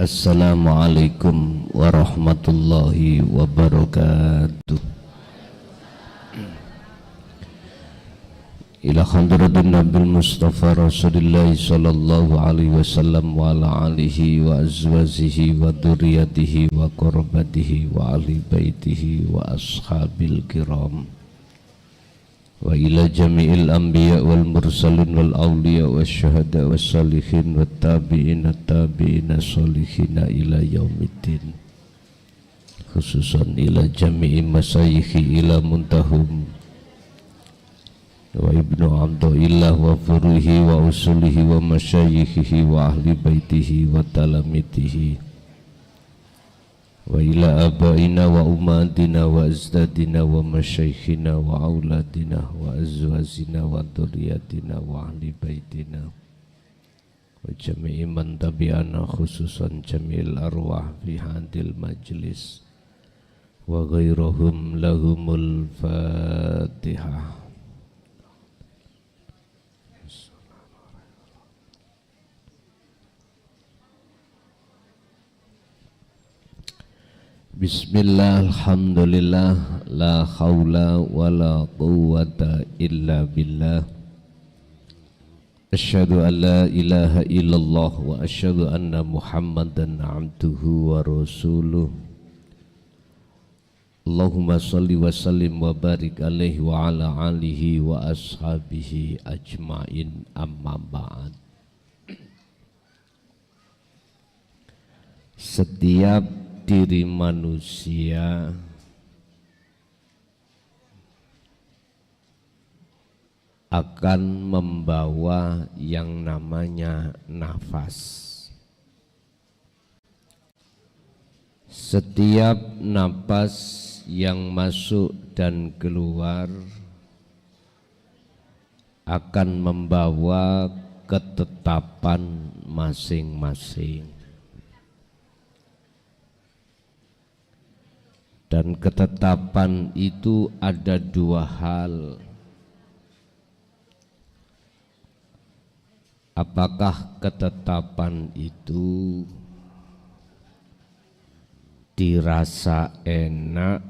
Assalamualaikum warahmatullahi wabarakatuh. Ila hadratin Nabil Mustafa Rasulullah sallallahu alaihi wasallam wa ala alihi wa azwajihi wa dzurriyyatihi wa qurabatihi wa ahli baitihi wa ashabil kiram. Wa ila jami'il anbiya wal mursalin wal awliya was syuhada was salihin wat tabi'in tabi'ina salihina ila yaumiddin. Khususan ila jami'i masayikhi ila muntahum wa ibnu abdillah wa furuhi wa usulihi wa masyayikhihi wa ahli baitihi wa talamitihi wa ila abaina wa umatina wa azdadina wa masyaikhina wa auladina wa azwazina wa dzurriyyatina wa ahli baitina wa jami'i man tabi'ana khususan jami'il arwah fi hadil majlis wa ghairuhum lahumul fatihah. Bismillah, alhamdulillah, la khawla wa la quwwata illa billah. Asyhadu an la ilaha illallah wa asyhadu anna Muhammadan abduhu wa rasuluh. Allahumma salli wa sallim wa barik alaihi wa ala alihi wa ashabihi ajmain, amma ba'd. Setiap diri manusia akan membawa yang namanya nafas. Setiap napas yang masuk dan keluar akan membawa ketetapan masing-masing. Dan ketetapan itu ada dua hal. Apakah ketetapan itu dirasa enak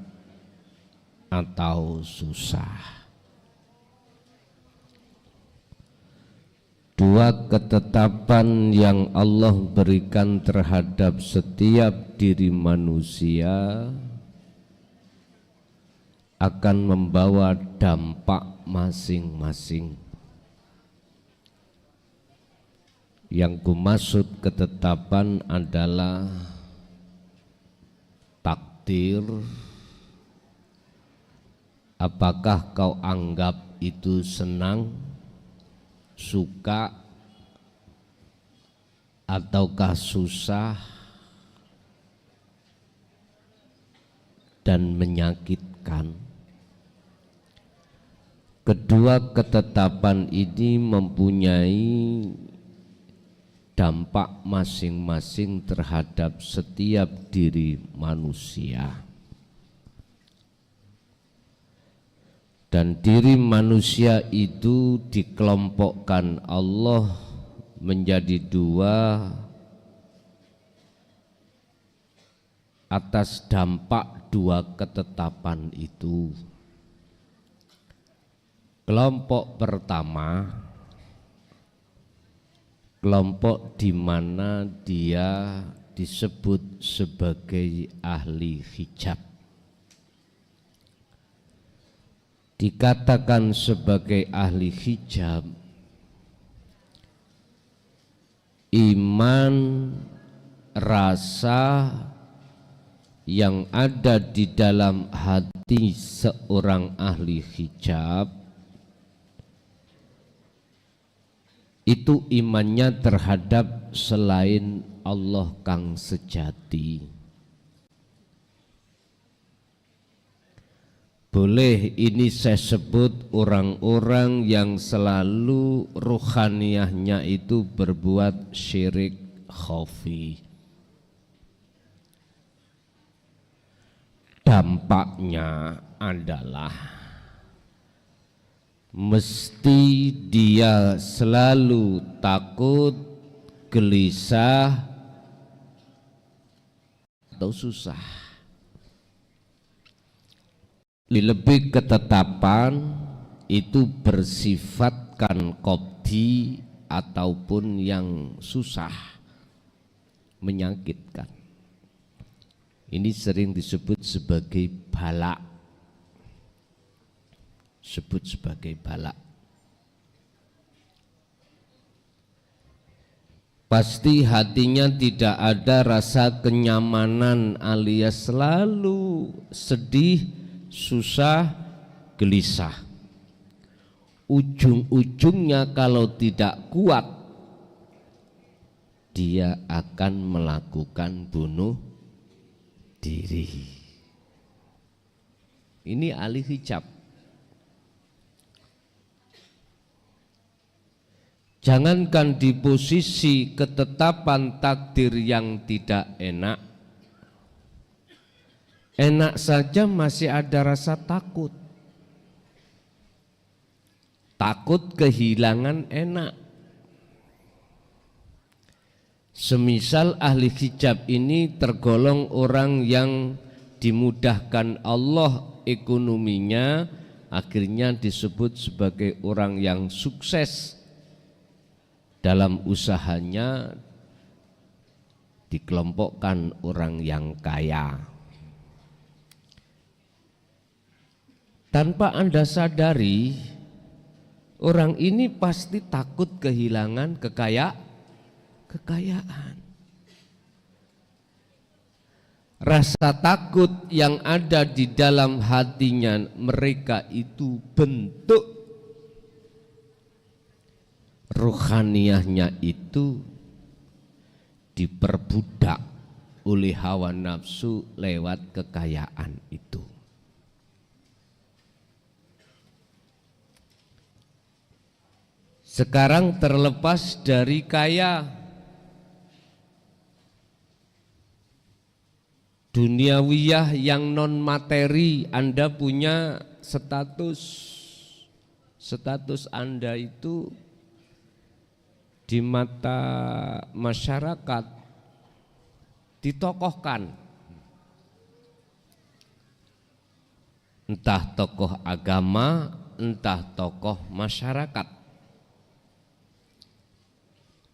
atau susah? Dua ketetapan yang Allah berikan terhadap setiap diri manusia akan membawa dampak masing-masing. Yang kumaksud ketetapan adalah takdir. Apakah kau anggap itu senang, suka, ataukah susah dan menyakitkan? Kedua ketetapan ini mempunyai dampak masing-masing terhadap setiap diri manusia. Dan diri manusia itu dikelompokkan Allah menjadi dua atas dampak dua ketetapan itu. Kelompok pertama, kelompok di mana dia disebut sebagai ahli hijab. Dikatakan sebagai ahli hijab, iman, rasa yang ada di dalam hati seorang ahli hijab itu imannya terhadap selain Allah kang sejati. Boleh ini saya sebut orang-orang yang selalu ruhaniyahnya itu berbuat syirik khafi. Dampaknya adalah mesti dia selalu takut, gelisah, atau susah. Lebih ketetapan itu bersifatkan qadhi ataupun yang susah, menyakitkan. Ini sering disebut sebagai balak. Sebut sebagai balak. Pasti hatinya tidak ada rasa kenyamanan alias selalu sedih, susah, gelisah. Ujung-ujungnya kalau tidak kuat, dia akan melakukan bunuh diri. Ini ahli hijab. Jangankan di posisi ketetapan takdir yang tidak enak, enak saja masih ada rasa takut. Takut kehilangan enak. Semisal ahli hijab ini tergolong orang yang dimudahkan Allah ekonominya, akhirnya disebut sebagai orang yang sukses dalam usahanya, dikelompokkan orang yang kaya. Tanpa Anda sadari, orang ini pasti takut kehilangan kekayaan. Rasa takut yang ada di dalam hatinya mereka itu bentuk ruhaniyahnya itu diperbudak oleh hawa nafsu lewat kekayaan itu. Sekarang terlepas dari kaya, duniawiyah yang non materi, Anda punya status Anda itu di mata masyarakat ditokohkan, entah tokoh agama, entah tokoh masyarakat.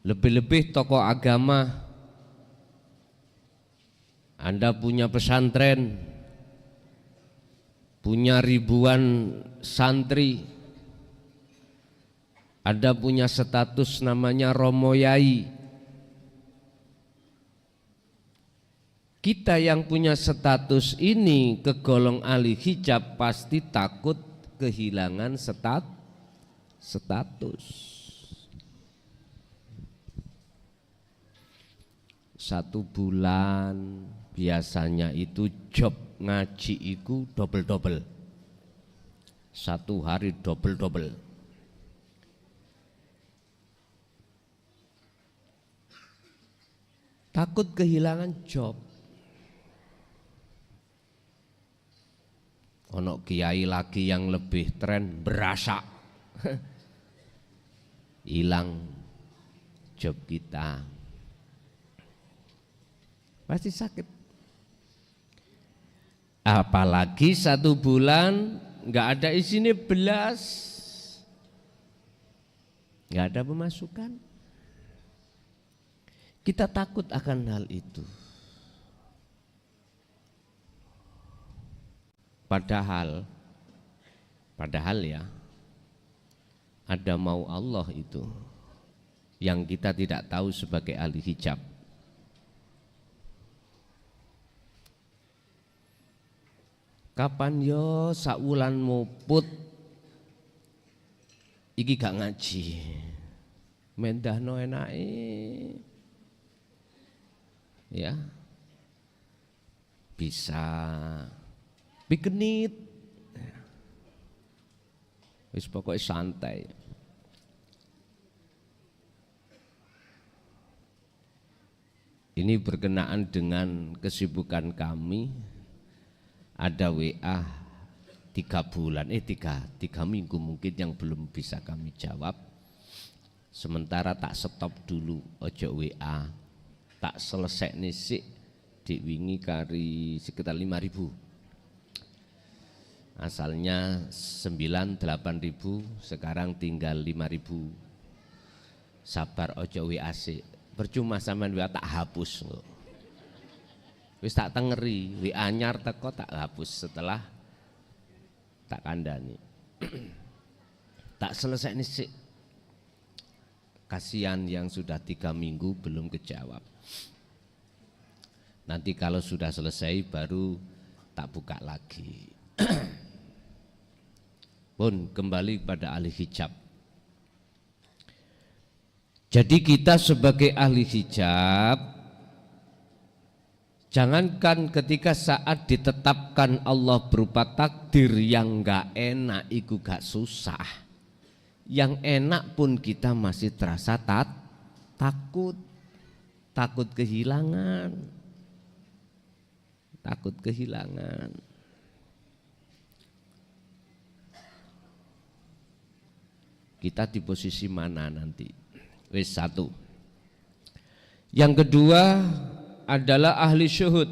Lebih-lebih tokoh agama, Anda punya pesantren, punya ribuan santri, Anda punya status namanya Romo Yai. Kita yang punya status ini kegolong ahli hijab pasti takut kehilangan status. 1 bulan biasanya itu job ngaji itu double-double. 1 hari double-double. Takut kehilangan job. Ono kiai lagi yang lebih tren berasa hilang job kita, pasti sakit. Apalagi 1 bulan nggak ada isinya belas, nggak ada pemasukan. Kita takut akan hal itu. Padahal ya, ada mau Allah itu yang kita tidak tahu sebagai ahli hijab. Kapan yo saulan muput iki gak ngaji, mendahno enake. Ya, bisa pikenit, wis pokoknya santai. Ini berkenaan dengan kesibukan kami. Ada WA 3 bulan, 3 minggu mungkin yang belum bisa kami jawab. Sementara tak stop dulu, ojo WA, tak selesai nisik Dik wingi kari sekitar 5.000. Asalnya 9-8 ribu, sekarang tinggal 5.000. Sabar ojo WA-sik. Percuma sampean WA tak hapus kok. Wis tak tengeri, WA anyar teko tak hapus setelah tak kandani. Tak selesai nih sih. Kasihan yang sudah 3 minggu belum kejawab. Nanti kalau sudah selesai baru tak buka lagi. Pun kembali pada ahli hijab. Jadi kita sebagai ahli hijab, jangankan ketika saat ditetapkan Allah berupa takdir yang gak enak, itu gak susah. Yang enak pun kita masih terasa takut kehilangan. Takut kehilangan. Kita di posisi mana nanti? Wis satu. Yang kedua adalah ahli syuhud,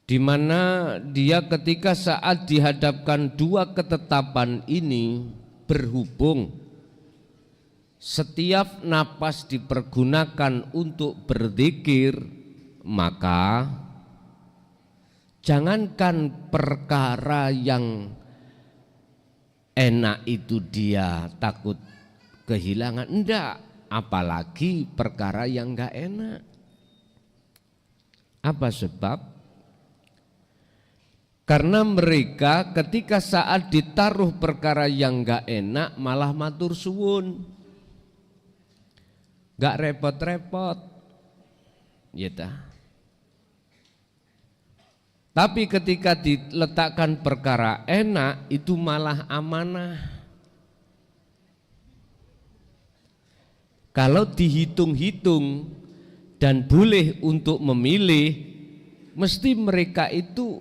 di mana dia ketika saat dihadapkan dua ketetapan ini berhubung setiap napas dipergunakan untuk berzikir, maka jangankan perkara yang enak itu dia takut kehilangan, enggak, apalagi perkara yang enggak enak. Apa sebab? Karena mereka ketika saat ditaruh perkara yang enggak enak malah matur suwun, enggak repot-repot, ya dah. Tapi ketika diletakkan perkara enak itu malah amanah. Kalau dihitung-hitung dan boleh untuk memilih, mesti mereka itu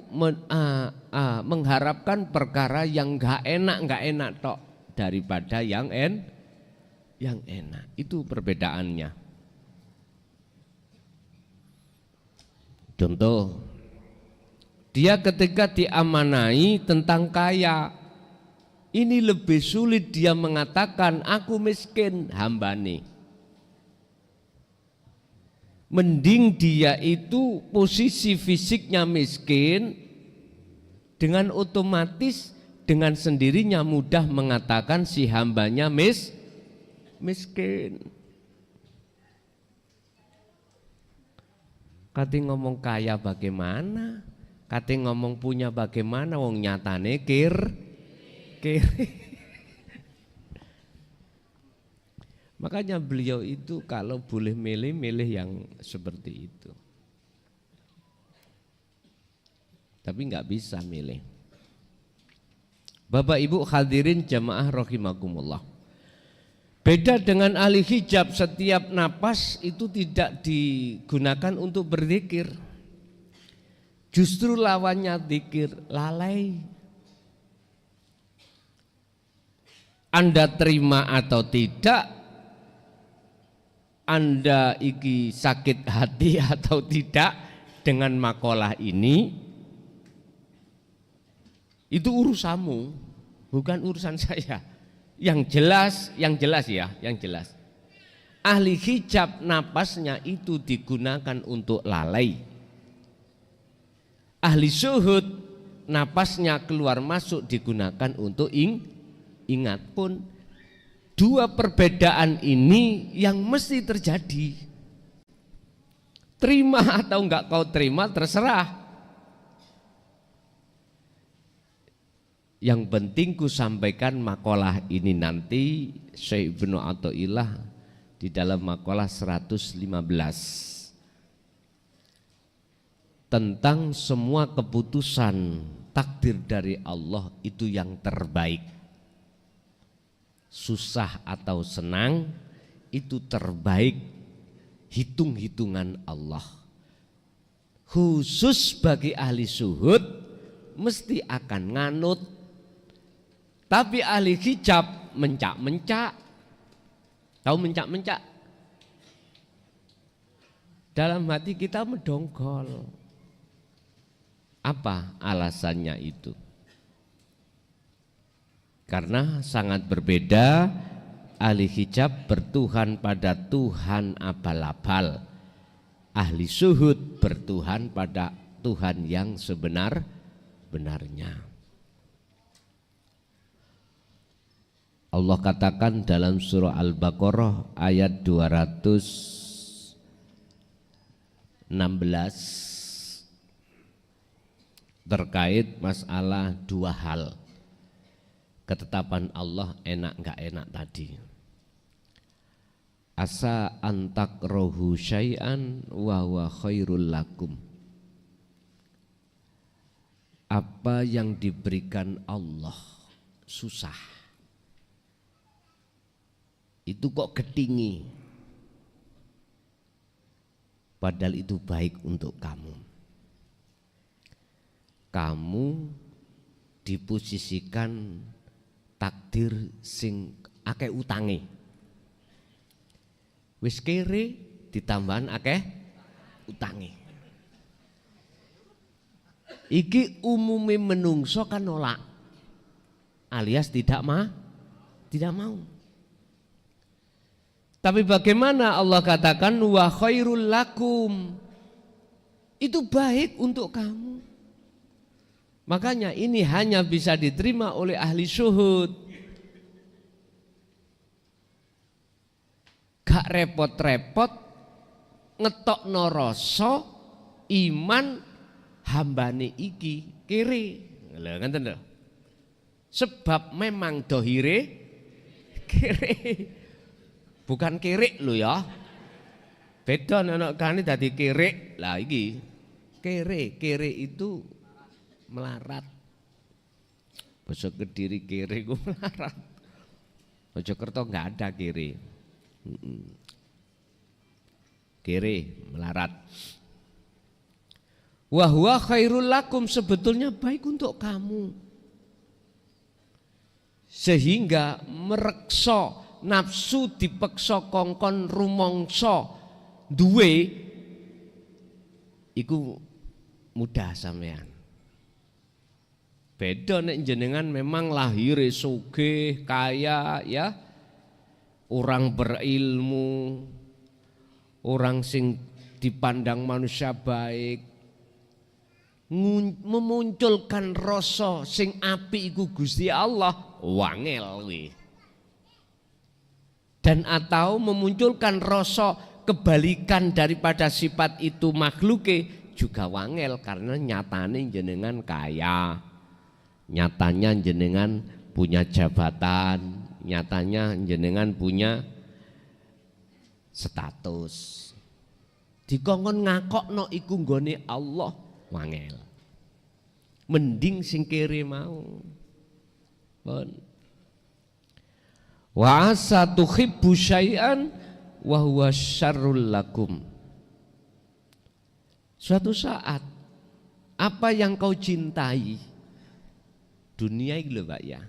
mengharapkan perkara yang enggak enak tok daripada yang enak. Itu perbedaannya. Contoh, dia ketika diamanai tentang kaya, ini lebih sulit dia mengatakan aku miskin, hambane. Mending dia itu posisi fisiknya miskin, dengan otomatis dengan sendirinya mudah mengatakan si hambanya miskin. Kati ngomong kaya bagaimana? Kati ngomong punya bagaimana? Wong nyatane kiri. Makanya beliau itu kalau boleh milih yang seperti itu. Tapi nggak bisa milih. Bapak Ibu hadirin jamaah rahimakumullah. Beda dengan ahli hijab, setiap napas itu tidak digunakan untuk berzikir. Justru lawannya zikir, lalai. Anda terima atau tidak, Anda iki sakit hati atau tidak dengan makalah ini, itu urusanmu, bukan urusan saya. Yang jelas ya, yang jelas. Ahli hijab napasnya itu digunakan untuk lalai. Ahli syuhud napasnya keluar masuk digunakan untuk ingat. Pun dua perbedaan ini yang mesti terjadi. Terima atau enggak kau terima terserah. Yang penting ku sampaikan makalah ini nanti Syekh Ibnu Athaillah di dalam makalah 115 tentang semua keputusan takdir dari Allah itu yang terbaik. Susah atau senang itu terbaik hitung-hitungan Allah. Khusus bagi ahli syuhud mesti akan nganut. Tapi ahli hijab mencak-mencak. Tahu mencak-mencak? dalam hati kita mendongkol. Apa alasannya itu? Karena sangat berbeda. Ahli hijab bertuhan pada Tuhan abal-abal, ahli syuhud bertuhan pada Tuhan yang sebenar-benarnya. Allah katakan dalam surah Al-Baqarah ayat 216 terkait masalah dua hal. Ketetapan Allah enak enggak enak tadi. Asa antak rohu syai'an wa huwa khairul lakum. Apa yang diberikan Allah susah, itu kok ketinggi, padahal itu baik untuk kamu. Kamu diposisikan takdir sing akeh utange, wis kere ditambahan akeh utange. Iki umumnya menungso kan nolak, alias tidak mau. Tapi bagaimana Allah katakan wa khairul lakum, itu baik untuk kamu. Makanya ini hanya bisa diterima oleh ahli syuhud. Gak repot-repot ngetokno rasa iman hambane iki kiri. Lha ngenten lho. Sebab memang dohire kiri. Bukan kirik lho ya. Beda nek kane dadi kirik. Lah iki kere itu melarat. Basa Kediri kere ku melarat. Mojokerto enggak ada kere. Kere melarat. Wa huwa khairul lakum, sebetulnya baik untuk kamu. Sehingga mereksa nafsu dipeksa kongkon rumangsa duwe iku mudah sampean. Beda nek jenengan memang lahir sugih, kaya ya, orang berilmu, orang sing dipandang manusia baik, memunculkan rasa sing apik iku Gusti Allah, wangel kuwi. Dan atau memunculkan rasa kebalikan daripada sifat itu makhluke juga wangel, karena nyatane jenengan kaya, nyatanya jenengan punya jabatan, nyatanya jenengan punya status. Dikongkon ngakokno iku nggone Allah, wangel. Mending sing kere mau. Pun wa asa tuhibbu syai'an wa huwa syarrul lakum. Suatu saat apa yang kau cintai, dunia itu lho Pak ya,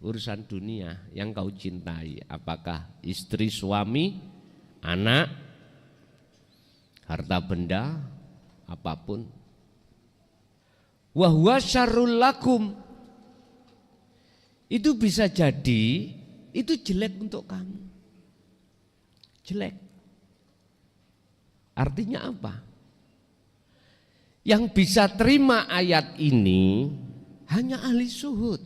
urusan dunia yang kau cintai, apakah istri, suami, anak, harta benda, apapun, wa huwa syarrul lakum, itu bisa jadi itu jelek untuk kamu. Jelek. Artinya apa? Yang bisa terima ayat ini hanya ahli syuhud.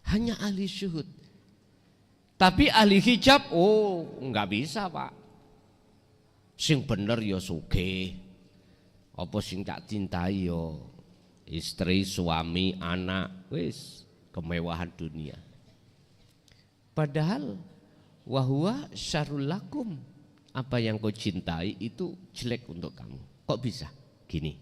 Hanya ahli syuhud. Tapi ahli hijab, oh enggak bisa Pak. Sing bener ya sugih. Apa sing tak cintai yo istri, suami, anak, wis kemewahan dunia. Padahal wahwa syarrul lakum, apa yang kau cintai itu jelek untuk kamu. Kok bisa? Gini.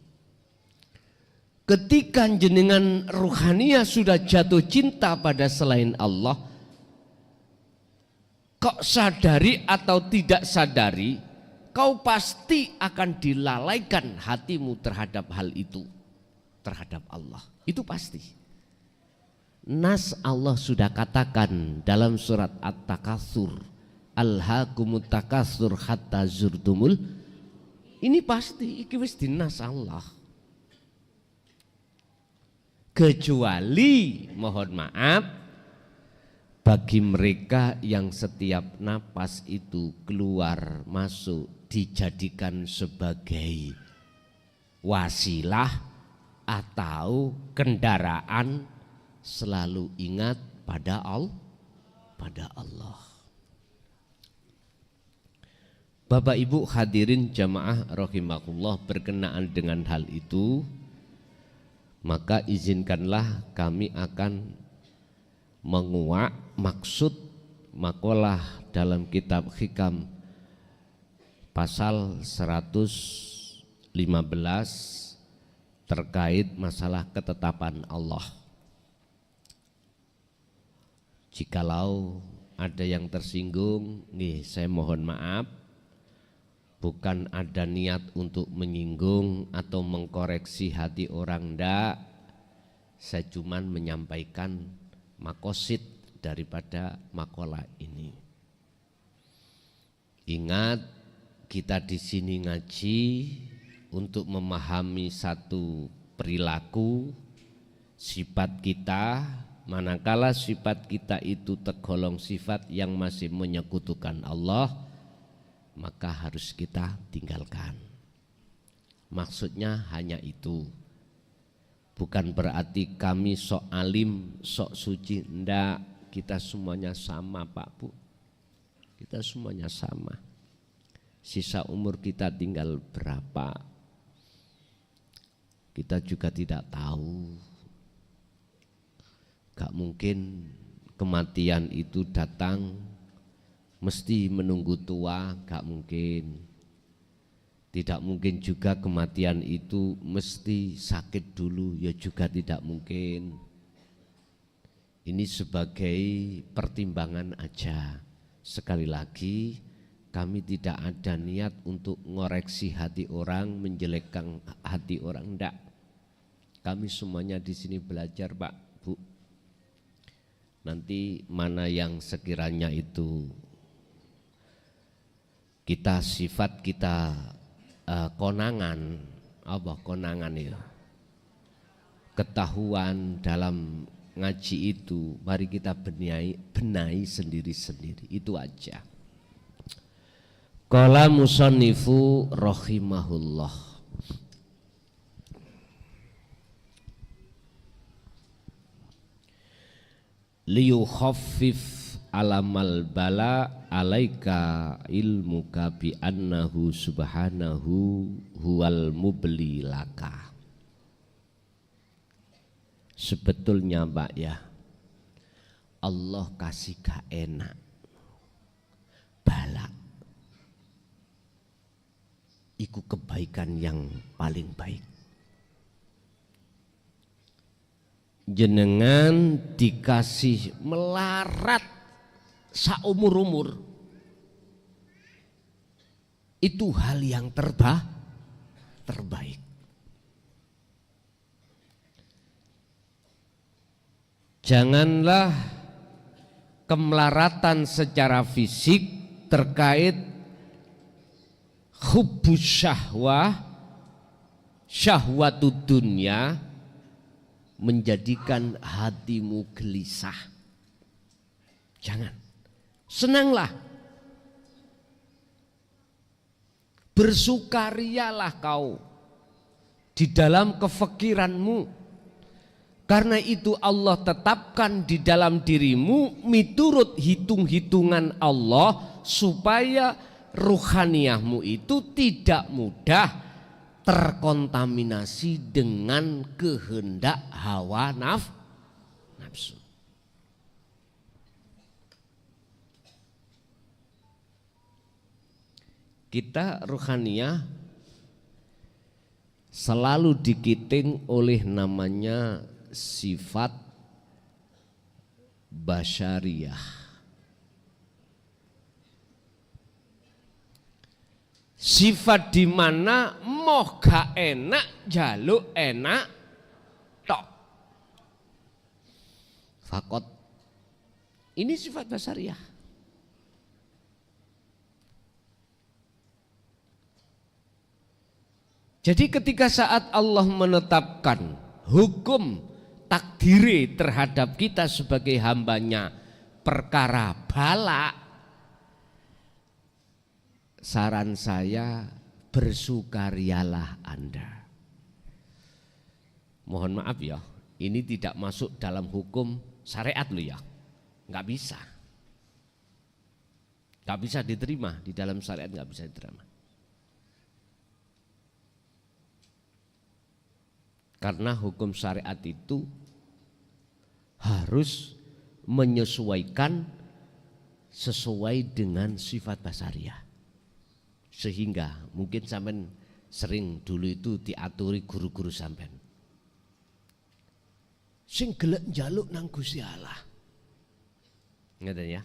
Ketika jenengan ruhania sudah jatuh cinta pada selain Allah, kok sadari atau tidak sadari, kau pasti akan dilalaikan hatimu terhadap hal itu, terhadap Allah. Itu pasti. Nas Allah sudah katakan dalam surat At-Takatsur alhaakumut takatsur hatta zurtumul, ini pasti iki wis dinas Allah. Kecuali mohon maaf bagi mereka yang setiap napas itu keluar masuk dijadikan sebagai wasilah atau kendaraan, selalu ingat pada Allah. Bapak Ibu hadirin jamaah rahimakumullah, berkenaan dengan hal itu maka izinkanlah kami akan menguak maksud makalah dalam kitab Hikam pasal 115 terkait masalah ketetapan Allah. Jikalau ada yang tersinggung, nih saya mohon maaf, bukan ada niat untuk menyinggung atau mengkoreksi hati orang, ndak. Saya cuman menyampaikan makosid daripada makalah ini. Ingat, kita di sini ngaji untuk memahami satu perilaku sifat kita, manakala sifat kita itu tergolong sifat yang masih menyekutukan Allah, maka harus kita tinggalkan. Maksudnya hanya itu. Bukan berarti kami sok alim, sok suci, ndak. Kita semuanya sama Pak Bu. Kita semuanya sama. Sisa umur kita tinggal berapa, kita juga tidak tahu. Gak mungkin kematian itu datang mesti menunggu tua, gak mungkin. Tidak mungkin juga kematian itu mesti sakit dulu, ya juga tidak mungkin. Ini sebagai pertimbangan aja. Sekali lagi, kami tidak ada niat untuk ngoreksi hati orang, menjelekkan hati orang, enggak. Kami semuanya di sini belajar Pak Bu. Nanti mana yang sekiranya itu kita sifat kita konangan, apa konangan ya, ketahuan dalam ngaji itu, mari kita benahi sendiri-sendiri, itu aja. Qala musannifu rahimahullah, liyukhaffif alamal bala alaika ilmuka bi annahu subhanahu huwal mubli laka. Sebetulnya Mbak ya, Allah kasih gak enak bala iku kebaikan yang paling baik. Jenengan dikasih melarat saumur-umur, itu hal yang terbaik. Janganlah kemelaratan secara fisik terkait hubbus syahwah, syahwatud dunya, menjadikan hatimu gelisah. Jangan. Senanglah, bersukarialah kau di dalam kefikiranmu, karena itu Allah tetapkan di dalam dirimu miturut hitung-hitungan Allah, supaya ruhaniyahmu itu tidak mudah terkontaminasi dengan kehendak hawa nafsu. Kita ruhaniyah selalu dikiting oleh namanya sifat basyariyah. Sifat di mana moh gak enak jaluk enak tok. Fakot. Ini sifat basyariyah. Jadi ketika saat Allah menetapkan hukum takdiri terhadap kita sebagai hambanya perkara bala, saran saya bersukarialah Anda. Mohon maaf ya, ini tidak masuk dalam hukum syariat loh ya, nggak bisa. Nggak bisa diterima, di dalam syariat nggak bisa diterima. Karena hukum syariat itu harus menyesuaikan sesuai dengan sifat basariah. Sehingga mungkin sampean sering dulu itu diaturi guru-guru sampean. Sing gelek njaluk nang Gusti Allah. Ngeten ya.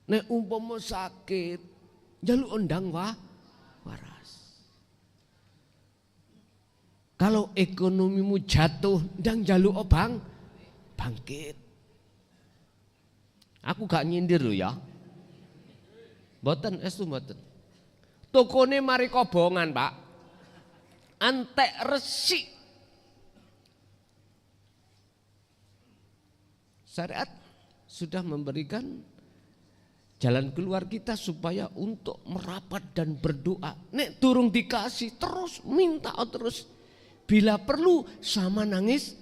Nek umpama sakit, njaluk ondang waras. Kalau ekonomimu jatuh, ndang njaluk obang bangkit. Aku gak nyindir lho ya. Mboten estu mboten. Tokone mari kobongan, Pak. Antek resik. Syariat sudah memberikan jalan keluar kita supaya untuk merapat dan berdoa. Nek durung dikasih terus minta terus. Bila perlu sama nangis.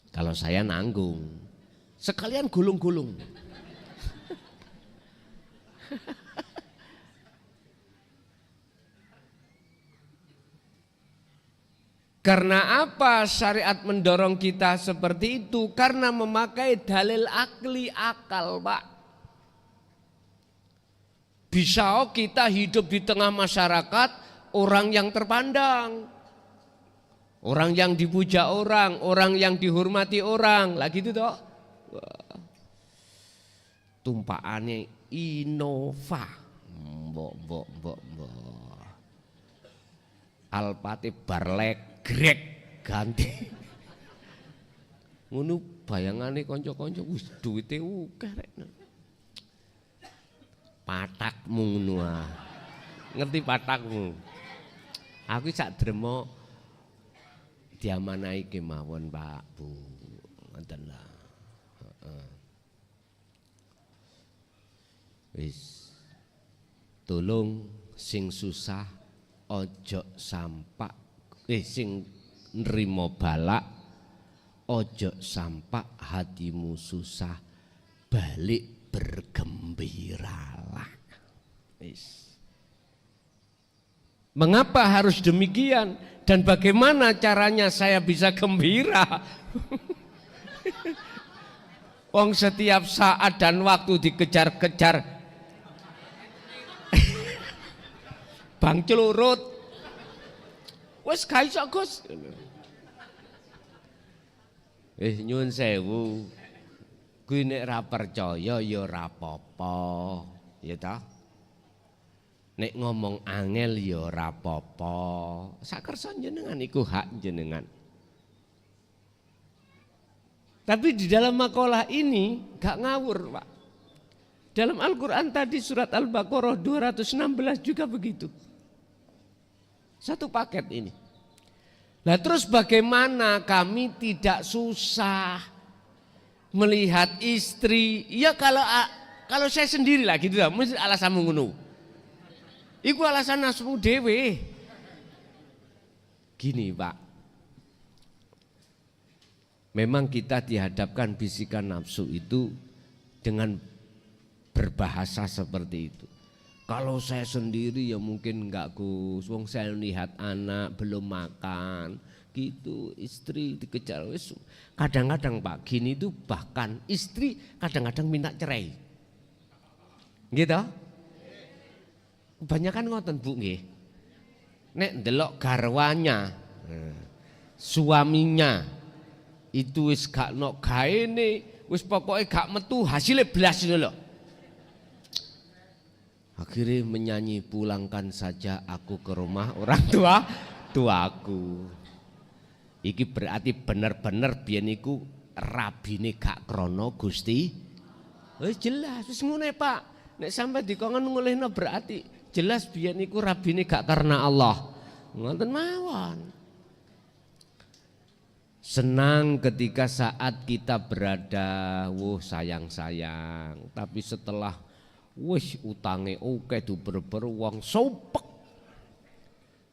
Kalau saya nanggung, sekalian gulung-gulung. Karena apa syariat mendorong kita seperti itu? Karena memakai dalil akli akal, Pak. Bisa kita hidup di tengah masyarakat orang yang terpandang, orang yang dipuja orang yang dihormati orang, lagi itu toh. Tumpaane Innova, mbok. Alpati barlek grek ganti. Ngono bayangane kanca-kanca wis duwite akeh rek. Patakmu ngono ah. Ngerti patakmu. Aku sak dremo diamanahi kemawon Pak Bu. Ngoten lah. Heeh. Wis. Tolong sing susah ojo sampak sing nrimo balak ojo sampak hatimu susah, balik bergembiralah. Mengapa harus demikian dan bagaimana caranya saya bisa gembira? Wong setiap saat dan waktu dikejar-kejar Bang Celurut. Wes gak iso Gus. Nyuwun sewu. Kuwi nek ra percaya ya ora apa-apa, ya ta? Nek ngomong angel ya ora apa-apa. Sakersa jenengan iku hak jenengan. Tapi di dalam makalah ini gak ngawur, Pak. Dalam Al-Qur'an tadi surat Al-Baqarah 216 juga begitu. Satu paket ini. Nah terus bagaimana kami tidak susah melihat istri? Ya kalau saya sendiri lah gitu lah, mesti alasan ngono. Iku alasan nasmu dewe. Gini Pak, memang kita dihadapkan bisikan nafsu itu dengan berbahasa seperti itu. Kalau saya sendiri ya mungkin enggak Gus, wong saya lihat anak belum makan, gitu istri dikejar. Kadang-kadang Pak gini itu bahkan istri kadang-kadang minta cerai, gitu. Kebanyakan ngoten Bu nggih. Nek ndelok garwanya, suaminya itu wis gak nok gaene, wis pokoknya gak metu hasilnya belas itu loh. Akhirnya menyanyi pulangkan saja aku ke rumah orang tuaku. Iki berarti bener-bener biyen iku rabine gak krono Gusti Wis jelas wis ngene Pak. Nek sampai dikongkon ngolehno berarti jelas biyen iku rabine gak karena Allah. Ngoten mawon. Senang ketika saat kita berada, sayang-sayang. Tapi setelah utange oke duber-ber wong sopek.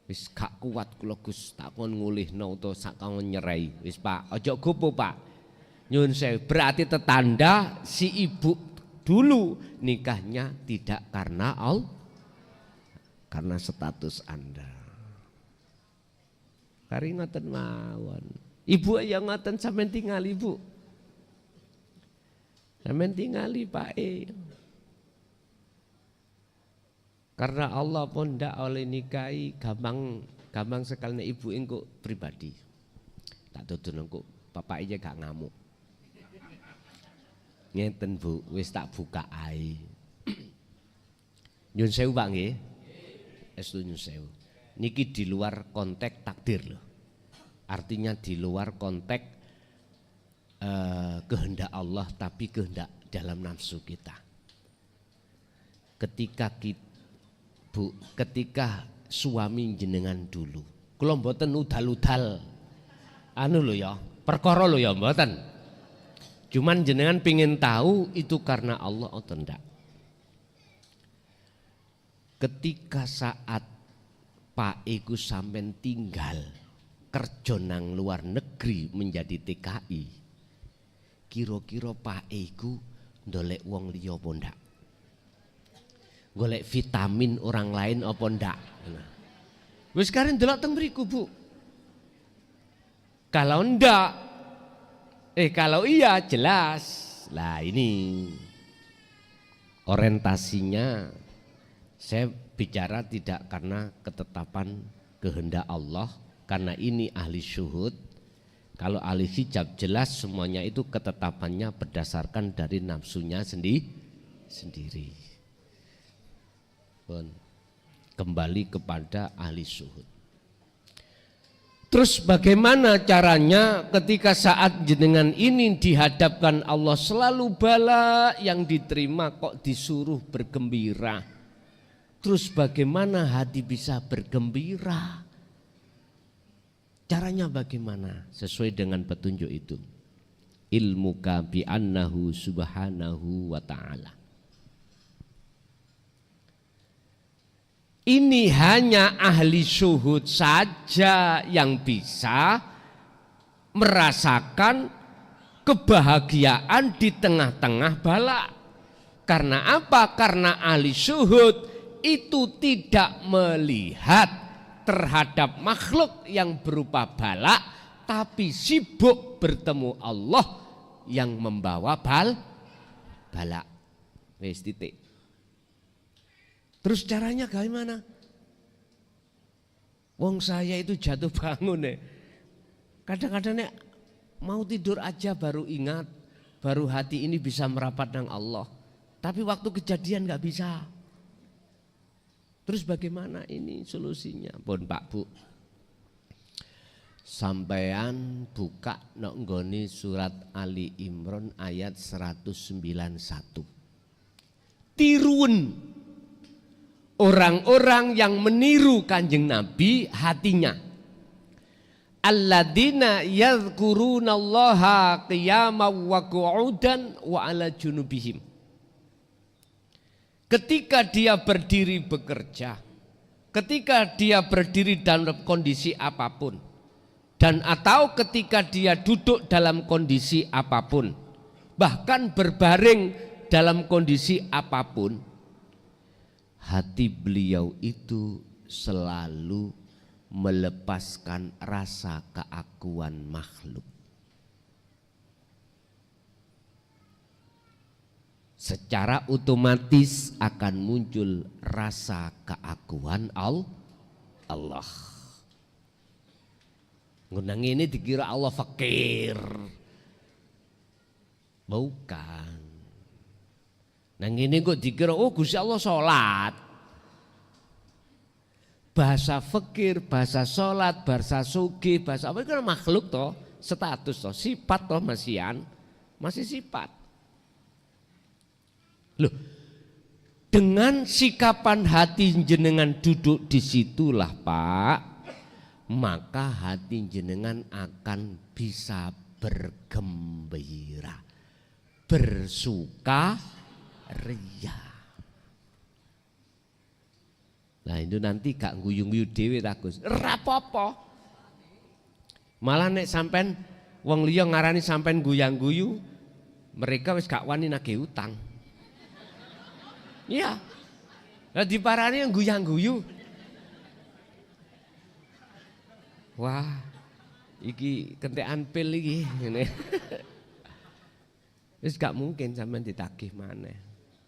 Wis gak kuat kula Gus, tak kon ngulihno utawa sak kon nyerai. Wis Pak, aja gopo Pak. Nyun sewu, berarti tetanda si ibu dulu nikahnya tidak karena Allah, karena status Anda. Kari ngoten mawon. Ibu yang ngoten sampean tingali Bu. Sampean tingali Pak Karena Allah pun ndak oleh nikahi gampang sekali ibu engko pribadi. Tak dudun engko bapak aja gak ngamuk. Ngeten Bu, wis tak buka ae. Nyun sewu Pak nggih. Estu nyun sewu. Niki di luar konteks takdir loh. Artinya di luar konteks kehendak Allah tapi kehendak dalam nafsu kita. Ketika suami jenengan dulu, kula mboten udal-udal anu lho ya, perkara lho ya mboten. Cuman jenengan pingin tahu itu karena Allah atau enggak. Ketika saat Pak iku sampean tinggal kerja nang luar negeri menjadi TKI, kira-kira Pak iku ndolek wong liya apa ndak? Golek vitamin orang lain apa ndak? Wis karen delok teng mriku Bu. Kalau ndak kalau iya jelas. Lah ini orientasinya saya bicara tidak karena ketetapan kehendak Allah, karena ini ahli syuhud. Kalau ahli hijab jelas semuanya itu ketetapannya berdasarkan dari nafsunya sendiri. Kembali kepada ahli syuhud. Terus bagaimana caranya ketika saat jenengan ini dihadapkan Allah selalu bala yang diterima kok disuruh bergembira. Terus bagaimana hati bisa bergembira? Caranya bagaimana? Sesuai dengan petunjuk itu. Ilmuka bi annahu subhanahu wa ta'ala. Ini hanya ahli syuhud saja yang bisa merasakan kebahagiaan di tengah-tengah bala. Karena apa? Karena ahli syuhud itu tidak melihat terhadap makhluk yang berupa bala, tapi sibuk bertemu Allah yang membawa bala. Wis titik. Terus caranya bagaimana? Wong saya itu jatuh bangun Kadang-kadang mau tidur aja baru ingat, baru hati ini bisa merapat dengan Allah. Tapi waktu kejadian nggak bisa. Terus bagaimana ini solusinya? Pun Pak Bu, sampean buka nggone surat Ali Imran ayat 191. Tirun orang-orang yang meniru Kanjeng Nabi hatinya. Alladzina yadhkurunallaha qiyaman wa qu'udan wa ala junubihim. Ketika dia berdiri bekerja, ketika dia berdiri dalam kondisi apapun, dan atau ketika dia duduk dalam kondisi apapun, bahkan berbaring dalam kondisi apapun, hati beliau itu selalu melepaskan rasa keakuan makhluk. Secara otomatis akan muncul rasa keakuan Allah. Ngundang ini dikira Allah fakir. Bukan. Nang ini kok dikira Gusti Allah sholat. Bahasa fakir, bahasa sholat, bahasa sugih, bahasa apa itu kan makhluk toh, status toh, sifat toh masih sifat. Loh, dengan sikapan hati jenengan duduk di situlah Pak, maka hati jenengan akan bisa bergembira, bersuka ria. Nah itu nanti gak guyu-guyu dhewe ta Gus. Ora apa-apa. Malah nek sampean wong liya ngarani sampean guyang-guyu, mereka wis gak wani nagih utang. Iya. Lah diparani yang guyang-guyu. Wah, iki kentekan pil iki ngene. Wis gak mungkin sampean ditagih maneh.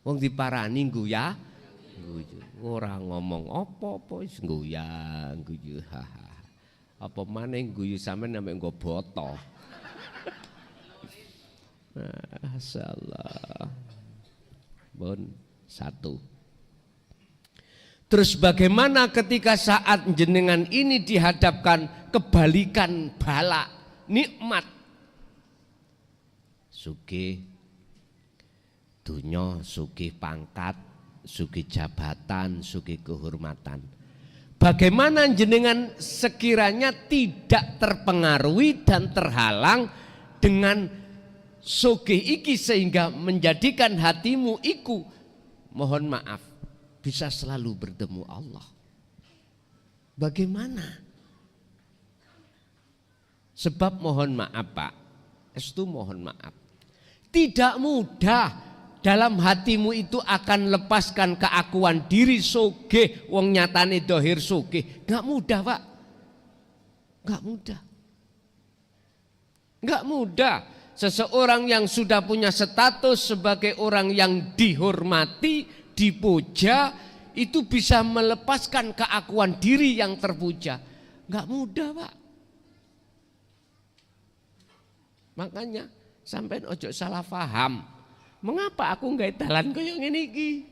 Wong diparani guyu. Ora ngomong apa-apa wis guyang guyu. Apa maneh guyu sampean sampe nggo boto. Masyaallah. Bon, satu. Terus bagaimana ketika saat jenengan ini dihadapkan kebalikan bala nikmat sugih dunya, sugih pangkat, sugih jabatan, sugih kehormatan. Bagaimana jenengan sekiranya tidak terpengaruhi dan terhalang dengan sugih iki sehingga menjadikan hatimu iku mohon maaf bisa selalu bertemu Allah. Bagaimana? Sebab mohon maaf Pak, itu mohon maaf. Tidak mudah dalam hatimu itu akan lepaskan keakuan diri sugih, wong nyatane dohir sugih. Gak mudah Pak. Gak mudah. Gak mudah. Seseorang yang sudah punya status sebagai orang yang dihormati, dipuja, itu bisa melepaskan keakuan diri yang terpuja. Gak mudah Pak. Makanya sampai ojo salah paham. Mengapa aku nggak dalan kaya ngene iki?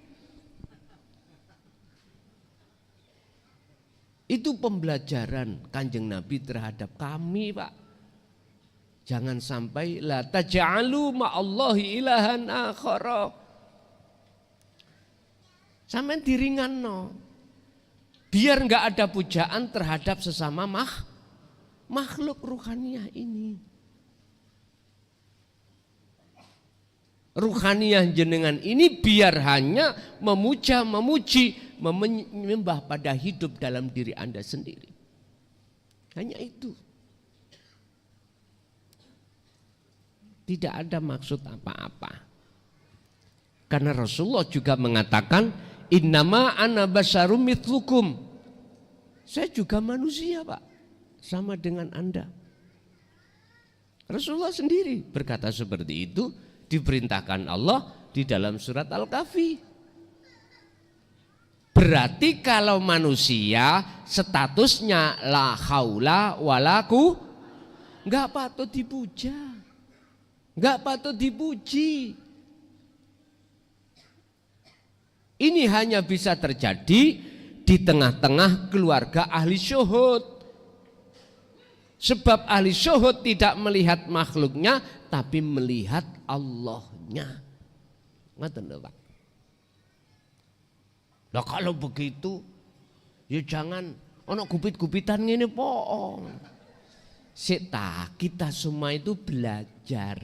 Itu pembelajaran Kanjeng Nabi terhadap kami, Pak. Jangan sampai la taj'alu ma'allahi ilahan akhara. Sampeyan diringanno. Biar nggak ada pujaan terhadap sesama makhluk ruhaniyah ini. Ruhaniyah jenengan ini biar hanya memuja, memuji, menyembah pada hidup dalam diri Anda sendiri. Hanya itu. Tidak ada maksud apa-apa. Karena Rasulullah juga mengatakan, innama ana basyarum mithlukum. Saya juga manusia Pak, sama dengan Anda. Rasulullah sendiri berkata seperti itu. Diperintahkan Allah di dalam surat Al-Kahfi. Berarti kalau manusia statusnya la haula walaku enggak patut dipuja, enggak patut dipuji. Ini hanya bisa terjadi di tengah-tengah keluarga ahli syuhud. Sebab ahli syuhud tidak melihat makhluknya, tapi melihat Allahnya. Ngoten lho Pak. Nah kalau begitu, ya jangan ono gubit-gubitan ngene po. Sita kita semua itu belajar.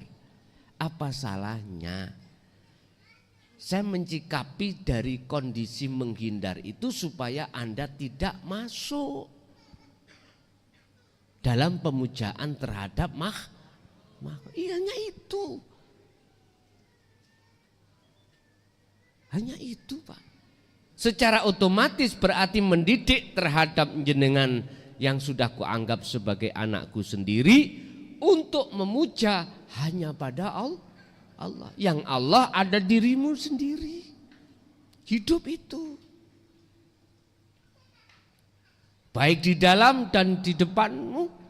Apa salahnya? Saya mencikapi dari kondisi menghindar itu supaya Anda tidak masuk dalam pemujaan terhadap hanya itu. Hanya itu Pak. Secara otomatis berarti mendidik terhadap jenengan yang sudah kuanggap sebagai anakku sendiri untuk memuja hanya pada Allah. Yang Allah ada dirimu sendiri. Hidup itu. Baik di dalam dan di depanmu.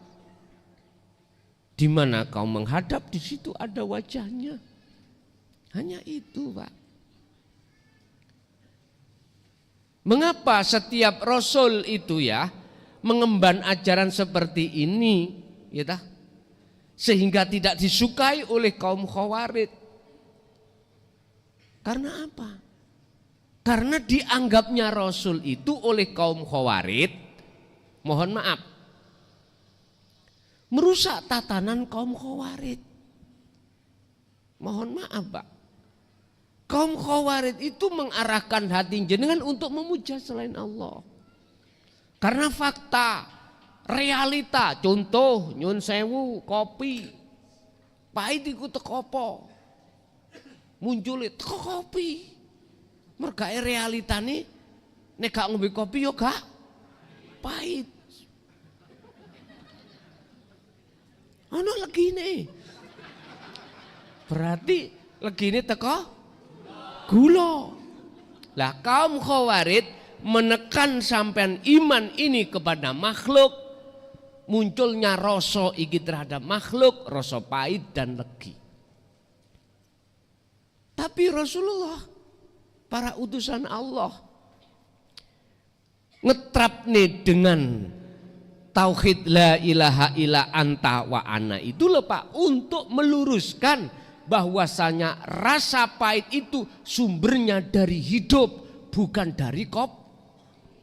Di mana kau menghadap, di situ ada wajahnya. Hanya itu, Pak. Mengapa setiap rasul itu ya mengemban ajaran seperti ini, ya tah? Sehingga tidak disukai oleh kaum Khawarij. Karena apa? Karena dianggapnya Rasul itu oleh kaum Khawarij, mohon maaf, merusak tatanan kaum Khawarij. Mohon maaf Pak, kaum Khawarij itu mengarahkan hati jenengan untuk memuja selain Allah. Karena fakta, realita, contoh nyun sewu kopi, pahit iku teko apa? Muncul teko kopi. Mergae realitane nek gak ngombe kopi yo gak pahit. Ono legine. Berarti legine teko gula. Lah kaum Khawarij menekan sampean iman ini kepada makhluk, munculnya rasa iki terhadap makhluk, rasa pahit dan legi. Tapi Rasulullah, para utusan Allah, ngetrapne dengan tauhid la ilaha illa anta wa ana itu loh Pak, untuk meluruskan bahwasanya rasa pahit itu sumbernya dari hidup, bukan dari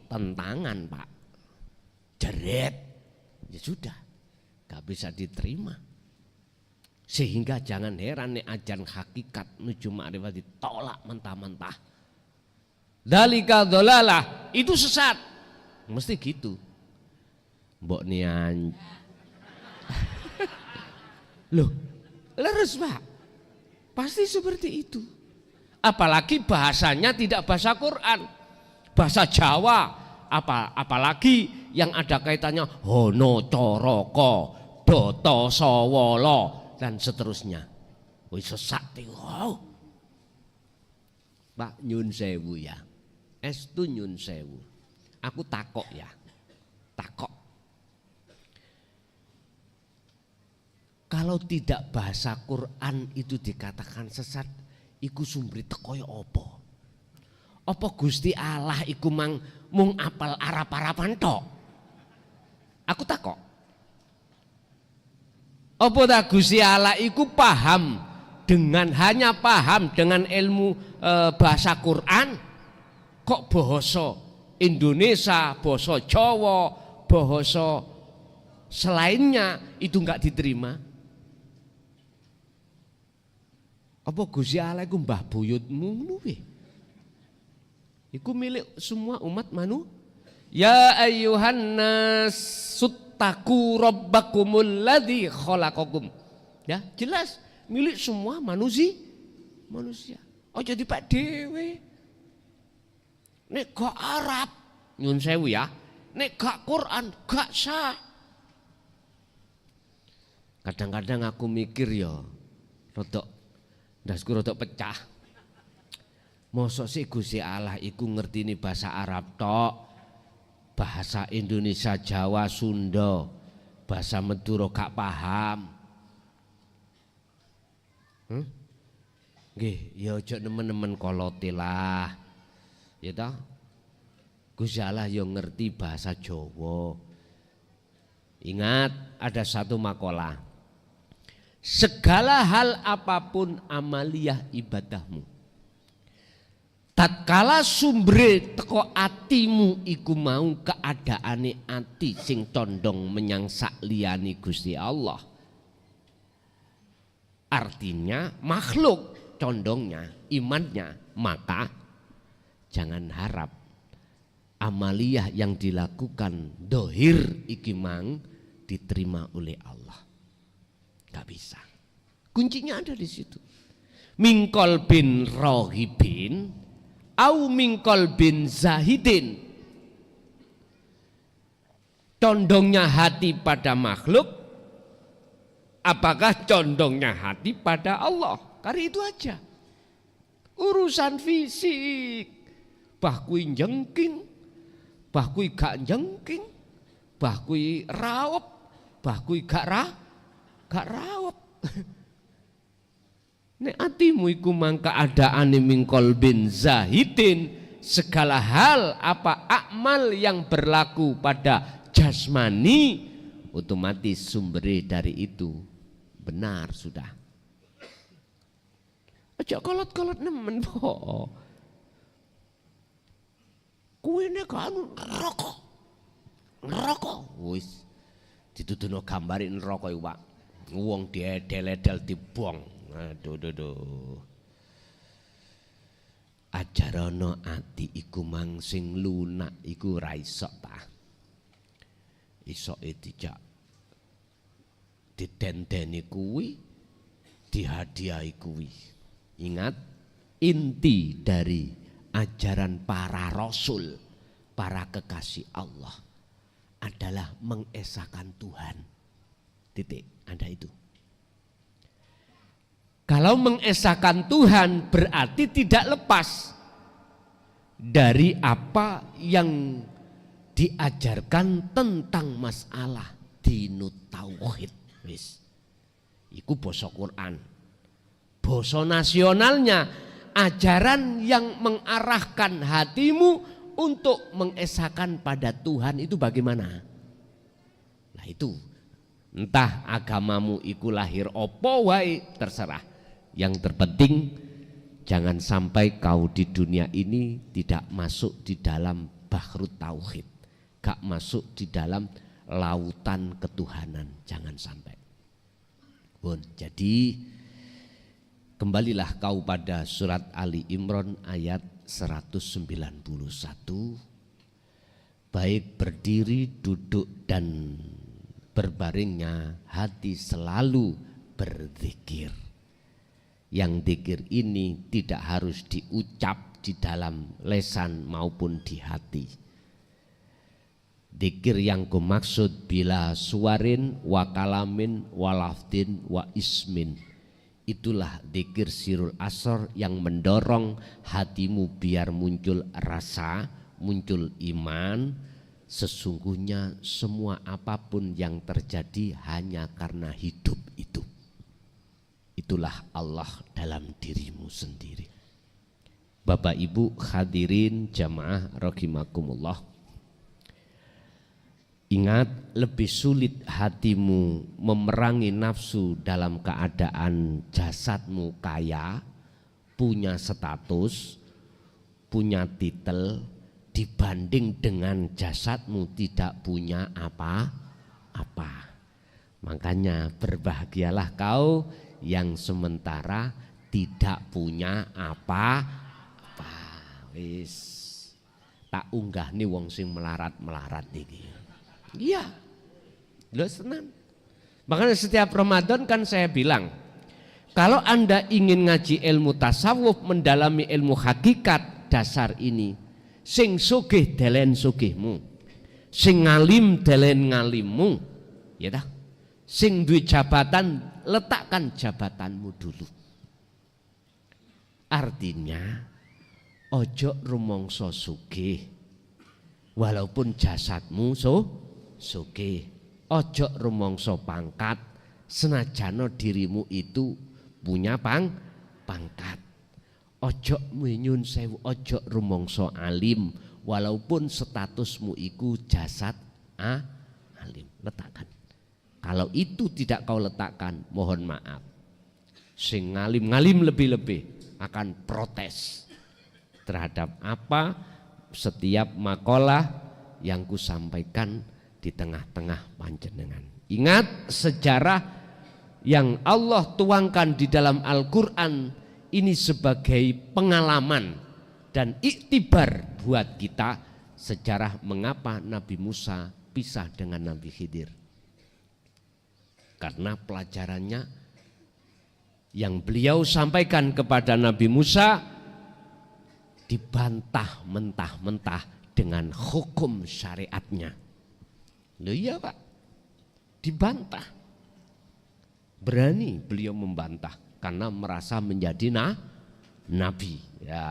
tentangan Pak. Jeret, ya sudah, gak bisa diterima. Sehingga jangan heran nih ajan hakikat nuju ma'rifat ditolak mentah-mentah. Dalika dolalah, itu sesat. Mesti gitu. Mbok nian. Loh, leres Pak. Pasti seperti itu. Apalagi bahasanya tidak bahasa Quran, bahasa Jawa. Apalagi yang ada kaitannya hono coroko, doto sawala dan seterusnya. Wis sesat wow. Pak nyun sewu ya. Estu nyun sewu. Aku takok ya. Takok. Kalau tidak bahasa Quran itu dikatakan sesat, iku sumber tekoyo opo? Apa Gusti Allah iku mung apal Arab-Araban tok? Aku takok. Apa ta Gusti Allah iku hanya paham dengan ilmu bahasa Quran, kok bahasa Indonesia, bahasa Jawa, bahasa selainnya itu enggak diterima? Apa Gusti Allah iku mbah buyutmu luwe? Iku milik semua umat Ya ayyuhan nas suttaku rabbakumul ladzi khalaqakum. Ya, jelas milik semua manusia. Oh jadi Pak Dewe. Nek gak Arab nyun sewu ya. Nek gak Quran gak sah. Kadang-kadang aku mikir ya dasku rodok pecah. Mosok sih Gusti Allah iku ngertini bahasa Arab tok, bahasa Indonesia, Jawa, Sunda, bahasa Madura gak paham. Nggih, ya aja nemen-nemen kolote lah. Ya toh? Gusti Allah yo ngerti bahasa Jawa. Ingat ada satu makalah. Segala hal apapun amaliyah ibadahmu, tatkala sumbre teko atimu iku mau keadaane ati sing condong menyang sakliyane Gusti Allah. Artinya makhluk condongnya, imannya, maka jangan harap amaliyah yang dilakukan dohir iki mang diterima oleh Allah. Gak bisa. Kuncinya ada di situ. Mingkol bin rohibin, au mingkol bin zahidin. Condongnya hati pada makhluk, apakah condongnya hati pada Allah? Karena itu aja. Urusan fisik, bah kui jengking, bah kui gak jengking, bah kui rawep, bah kui gak rawep. Nek atimu iku mang keadaane mingkol bin zahidin, segala hal apa amal yang berlaku pada jasmani otomatis sumbernya dari itu benar sudah. Aja kolot-kolot nemen po. Kuwi nek anu neraka. Wis dituduhno gambare neraka iku, Pak. Wong diedel-edel dibuang. Aduh. Ajarana ati iku mang sing lunak iku ra iso ta. Isoke dijak didendeni kuwi, dihadiahi kuwi. Ingat, inti dari ajaran para rasul, para kekasih Allah adalah mengesahkan Tuhan. Titik, ada itu. Kalau mengesahkan Tuhan berarti tidak lepas dari apa yang diajarkan tentang masalah dinut tauhid. Wis. Iku basa Quran. Basa nasionalnya ajaran yang mengarahkan hatimu untuk mengesahkan pada Tuhan itu bagaimana? Nah itu, entah agamamu iku lahir opo wae terserah. Yang terpenting jangan sampai kau di dunia ini tidak masuk di dalam bahrut tauhid, gak masuk di dalam lautan ketuhanan, jangan sampai. Bon, jadi kembalilah kau pada surat Ali Imran ayat 191. Baik berdiri, duduk dan berbaringnya hati selalu berzikir. Yang zikir ini tidak harus diucap di dalam lesan maupun di hati. Zikir yang kumaksud bila suarin wa kalamin wa lafdin wa ismin. Itulah zikir sirul asor yang mendorong hatimu biar muncul rasa, muncul iman. Sesungguhnya semua apapun yang terjadi hanya karena hidup itu. Itulah Allah dalam dirimu sendiri. Bapak Ibu hadirin jamaah rahimakumullah. Ingat, lebih sulit hatimu memerangi nafsu dalam keadaan jasadmu kaya, punya status, punya titel, dibanding dengan jasadmu tidak punya apa-apa. Makanya berbahagialah kau yang sementara tidak punya apa-apa. Wis tak unggah nih wong sing melarat-melarat iki. Iya, lo senang. Makanya setiap Ramadan kan saya bilang, kalau Anda ingin ngaji ilmu tasawuf, mendalami ilmu hakikat dasar ini, sing sugih delen sugihmu, sing ngalim delen ngalimmu, ya dah. Sing duwe jabatan, letakkan jabatanmu dulu. Artinya ojo rumangsa sugih walaupun jasadmu sugih. Ojo rumangsa pangkat senajano dirimu itu punya pangkat. Ojo nyun sewu, ojo rumangsa alim walaupun statusmu iku jasad alim. Letakkan. Kalau itu tidak kau letakkan, mohon maaf. Sing ngalim lebih-lebih akan protes terhadap apa setiap makalah yang ku sampaikan di tengah-tengah panjenengan. Ingat sejarah yang Allah tuangkan di dalam Al-Quran ini sebagai pengalaman dan iktibar buat kita sejarah mengapa Nabi Musa pisah dengan Nabi Khidir. Karena pelajarannya yang beliau sampaikan kepada Nabi Musa dibantah mentah-mentah dengan hukum syariatnya. Loh iya Pak, dibantah. Berani beliau membantah karena merasa menjadi nabi. Ya.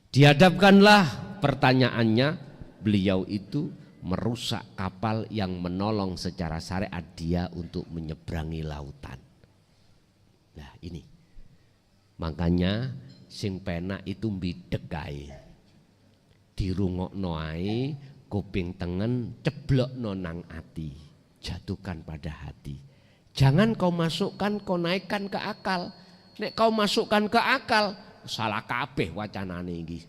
Dihadapkanlah pertanyaannya, beliau itu merusak kapal yang menolong secara syariat dia untuk menyeberangi lautan. Nah ini, makanya sing penak itu mbideg ae. Dirungokno ae, kuping tengen ceblokno nang ati, jatuhkan pada hati. Jangan kau masukkan, kau naikkan ke akal. Nek kau masukkan ke akal, salah kabeh wacanane iki.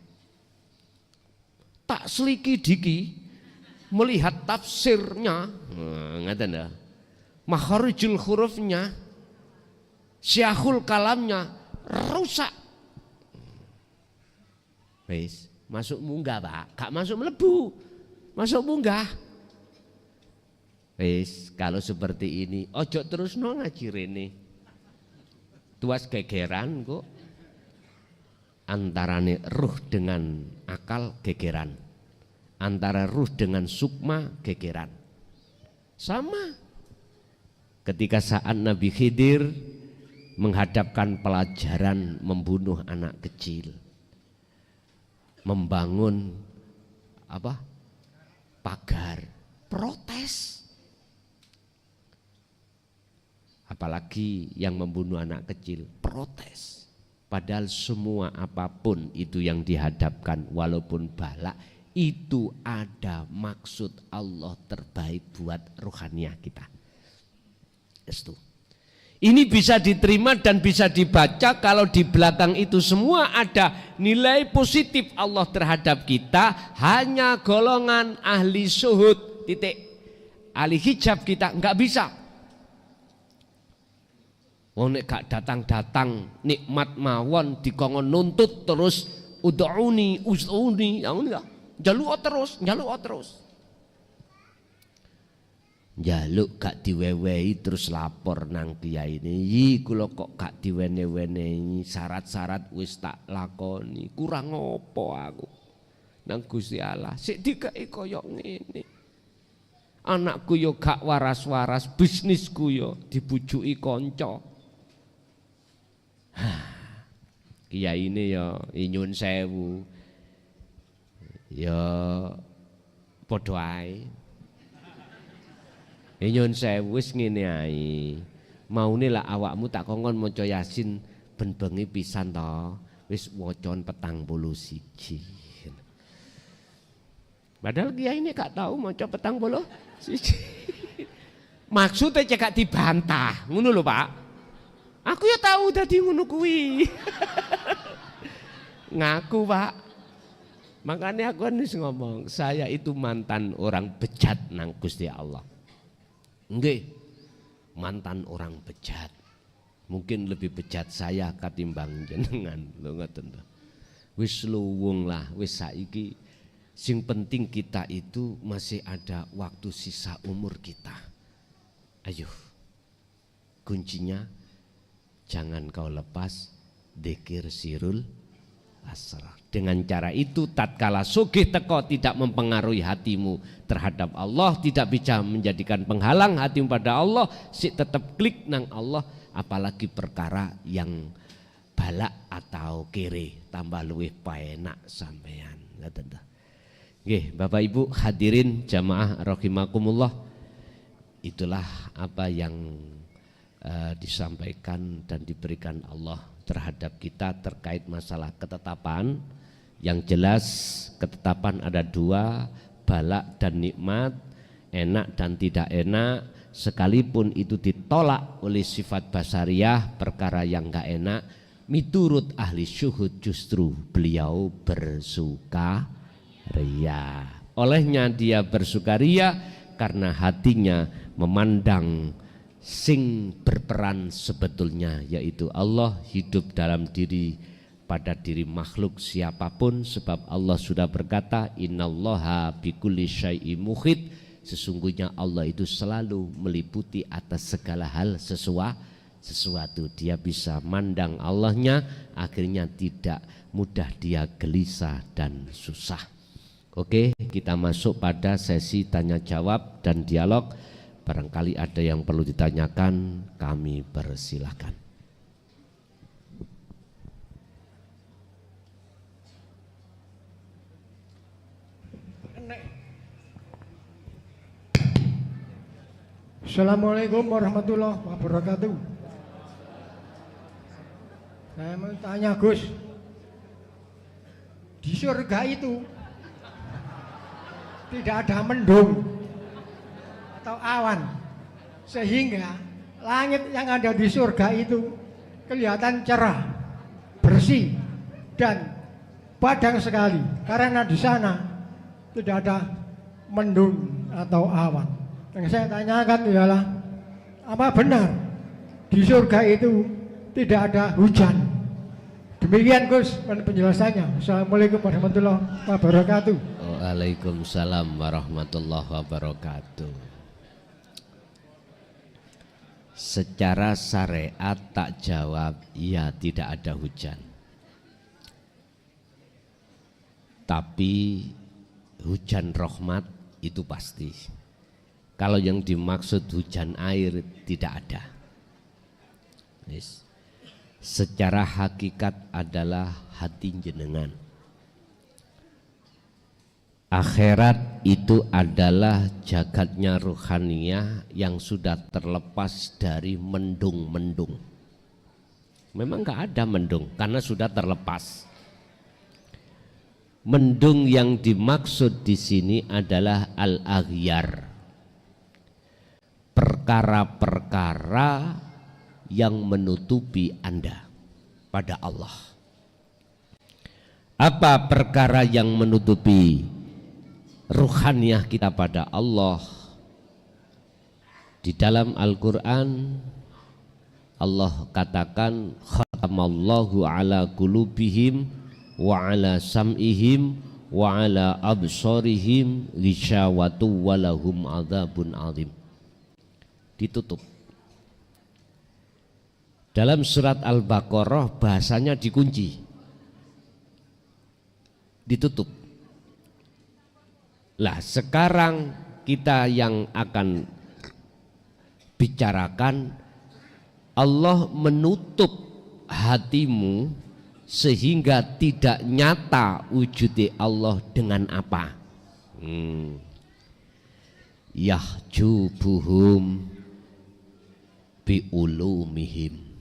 Tak seliki diki melihat tafsirnya, ngaten ya. Makharijul hurufnya, syahul kalamnya rusak. Wis, masuk munggah, Pak. Gak masuk melebu. Masuk munggah. Wis, kalau seperti ini ojo terus no ngaji rene. Tuas gegeran kok. Antarane ruh dengan akal gegeran. Antara ruh dengan sukma gegeran. Sama. Ketika saat Nabi Khidir menghadapkan pelajaran membunuh anak kecil. Membangun apa? Pagar, protes. Apalagi yang membunuh anak kecil, protes. Padahal semua apapun itu yang dihadapkan walaupun balak, itu ada maksud Allah terbaik buat rohaniah kita. Itu. Ini bisa diterima dan bisa dibaca kalau di belakang itu semua ada nilai positif Allah terhadap kita, hanya golongan ahli syuhud titik. Ahli hijab kita enggak bisa. Wong nek gak datang-datang nikmat mawon dikongkon nuntut terus ud'uni enggak. Njaluk terus. Njaluk gak diwewehi terus lapor nang kiai ini. Yi kula kok gak diwene-wenehi, syarat-syarat wis tak lakoni. Kurang opo aku? Nang Gusti Allah sik dikeki kaya ngene. Anakku yo gak waras-waras, bisnisku yo dibujuki kanca. Kiai ini ya nyuwun sewu. Ya padha ae. Nyuwun sewu wis ngene ae. Maune lah awakmu tak kongkon maca Yasin ben bengi pisan to. Wis wacon 41. Padahal kiai ini gak tahu maca 41. Maksudnya cekak dibantah, ngono lho Pak. Aku ya tahu dadi ngono kuwi. Ngaku Pak. Makanya aku harus ngomong, saya itu mantan orang bejat nang Gusti Allah. Nggih, mantan orang bejat. Mungkin lebih bejat saya katimbang jenengan, lho ngoten to. Wis luwung lah, wis saiki sing penting kita itu masih ada waktu sisa umur kita. Ayo. Kuncinya jangan kau lepas dzikir sirul asrar. Dengan cara itu tatkala sugih teko tidak mempengaruhi hatimu terhadap Allah, tidak bisa menjadikan penghalang hatimu pada Allah, sik tetap klik nang Allah, apalagi perkara yang balak atau kere tambah luwih paenak sampean. Ngoten ta. Nggih, Bapak Ibu hadirin jamaah rahimakumullah. Itulah apa yang disampaikan dan diberikan Allah terhadap kita terkait masalah ketetapan. Yang jelas ketetapan ada dua, balak dan nikmat, enak dan tidak enak. Sekalipun itu ditolak oleh sifat basariah, perkara yang enggak enak, miturut ahli syuhud justru beliau bersukaria. Olehnya dia bersukaria karena hatinya memandang sing berperan sebetulnya yaitu Allah hidup dalam diri pada diri makhluk siapapun, sebab Allah sudah berkata innallaha bikulli syai'in muhit, sesungguhnya Allah itu selalu meliputi atas segala hal sesuatu. Dia bisa mandang Allahnya, akhirnya tidak mudah dia gelisah dan susah. Oke, kita masuk pada sesi tanya jawab dan dialog. Barangkali ada yang perlu ditanyakan, kami persilahkan. Assalamualaikum warahmatullahi wabarakatuh. Saya mau tanya Gus, di surga itu tidak ada mendung atau awan, sehingga langit yang ada di surga itu kelihatan cerah, bersih, dan padang sekali. Karena di sana tidak ada mendung atau awan. Yang saya tanyakan ialah, apa benar di surga itu tidak ada hujan? Demikian Gus penjelasannya. Assalamualaikum warahmatullahi wabarakatuh. Waalaikumsalam warahmatullahi wabarakatuh. Secara syariat tak jawab, ya tidak ada hujan. Tapi hujan rahmat itu pasti. Kalau yang dimaksud hujan air tidak ada. Yes. Secara hakikat adalah hati jenengan. Akhirat itu adalah jagatnya ruhaniyah yang sudah terlepas dari mendung-mendung. Memang gak ada mendung karena sudah terlepas. Mendung yang dimaksud di sini adalah al-aghyar. Perkara-perkara yang menutupi Anda pada Allah. Apa perkara yang menutupi ruhaniyah kita pada Allah? Di dalam Al-Quran Allah katakan, khatamallahu ala qulubihim wa ala sam'ihim wa ala absarihim ghishawatu walahum adzabun azim. Ditutup. Dalam surat Al-Baqarah bahasanya dikunci, ditutup. Lah sekarang kita yang akan bicarakan, Allah menutup hatimu sehingga tidak nyata wujud Allah dengan apa? Yahjubuhum biulumihim.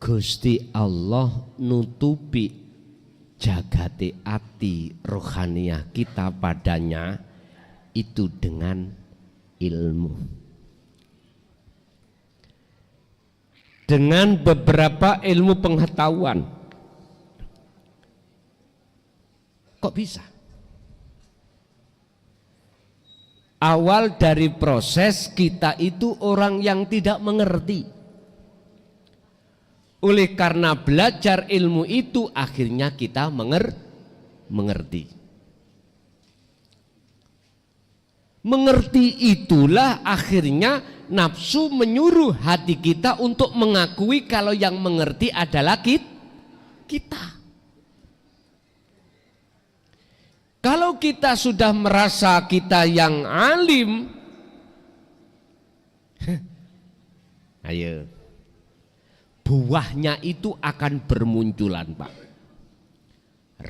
Gusti Allah nutupi jagate ati rohaniyah kita padanya itu dengan ilmu, dengan beberapa ilmu pengetahuan. Kok bisa? Awal dari proses kita itu orang yang tidak mengerti. Oleh karena belajar ilmu itu akhirnya kita mengerti. Mengerti itulah akhirnya nafsu menyuruh hati kita untuk mengakui kalau yang mengerti adalah kita. Kalau kita sudah merasa kita yang alim, ayo, buahnya itu akan bermunculan, Pak.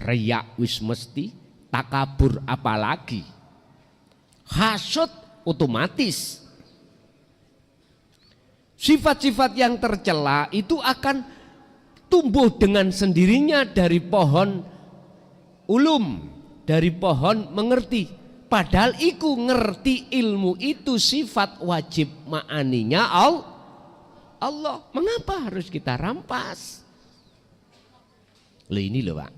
Riya wis mesti, takabur apalagi, hasud otomatis. Sifat-sifat yang tercela itu akan tumbuh dengan sendirinya dari pohon ulum, dari pohon mengerti. Padahal iku ngerti ilmu itu sifat wajib ma'aninya Allah. Mengapa harus kita rampas? Loh ini loh Pak.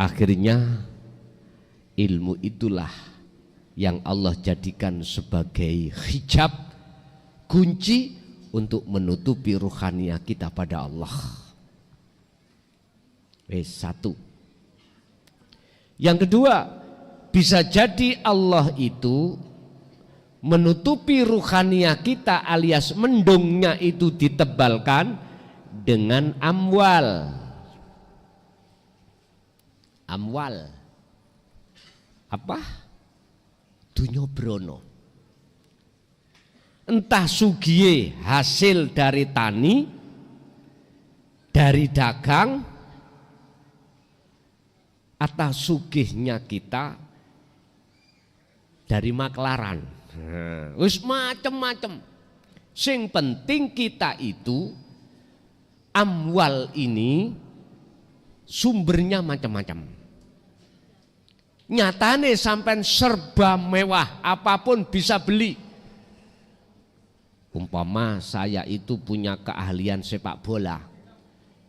Akhirnya ilmu itulah yang Allah jadikan sebagai hijab, kunci untuk menutupi ruhaniyah kita pada Allah. Satu. Yang kedua, bisa jadi Allah itu menutupi ruhaniyah kita alias mendungnya itu ditebalkan dengan amwal. Amwal apa? Dunya brono. Entah sugiye hasil dari tani, dari dagang, atau sugihnya kita dari maklaran. Wis macem-macem. Sing penting kita itu amwal ini sumbernya macam-macam. Nyatane sampai serba mewah, apapun bisa beli. Umpama saya itu punya keahlian sepak bola,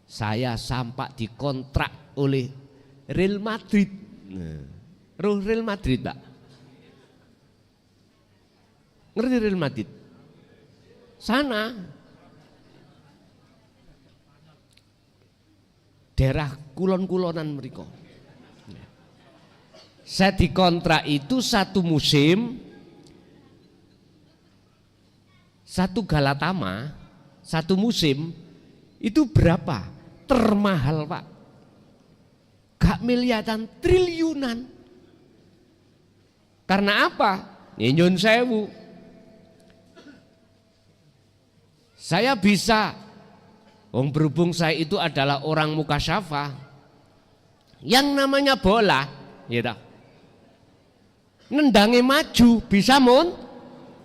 saya sampai dikontrak oleh Real Madrid. Real Madrid, Pak. Ngerti Real Madrid? Sana daerah kulon-kulonan mereka. Saya dikontrak itu satu musim, satu Galatama, satu musim itu berapa? Termahal, Pak. Gak miliaran, triliunan. Karena apa? Nyun sewu. Saya bisa, berhubung saya itu adalah orang mukasyafah, yang namanya bola, gitu. Nendangi maju bisa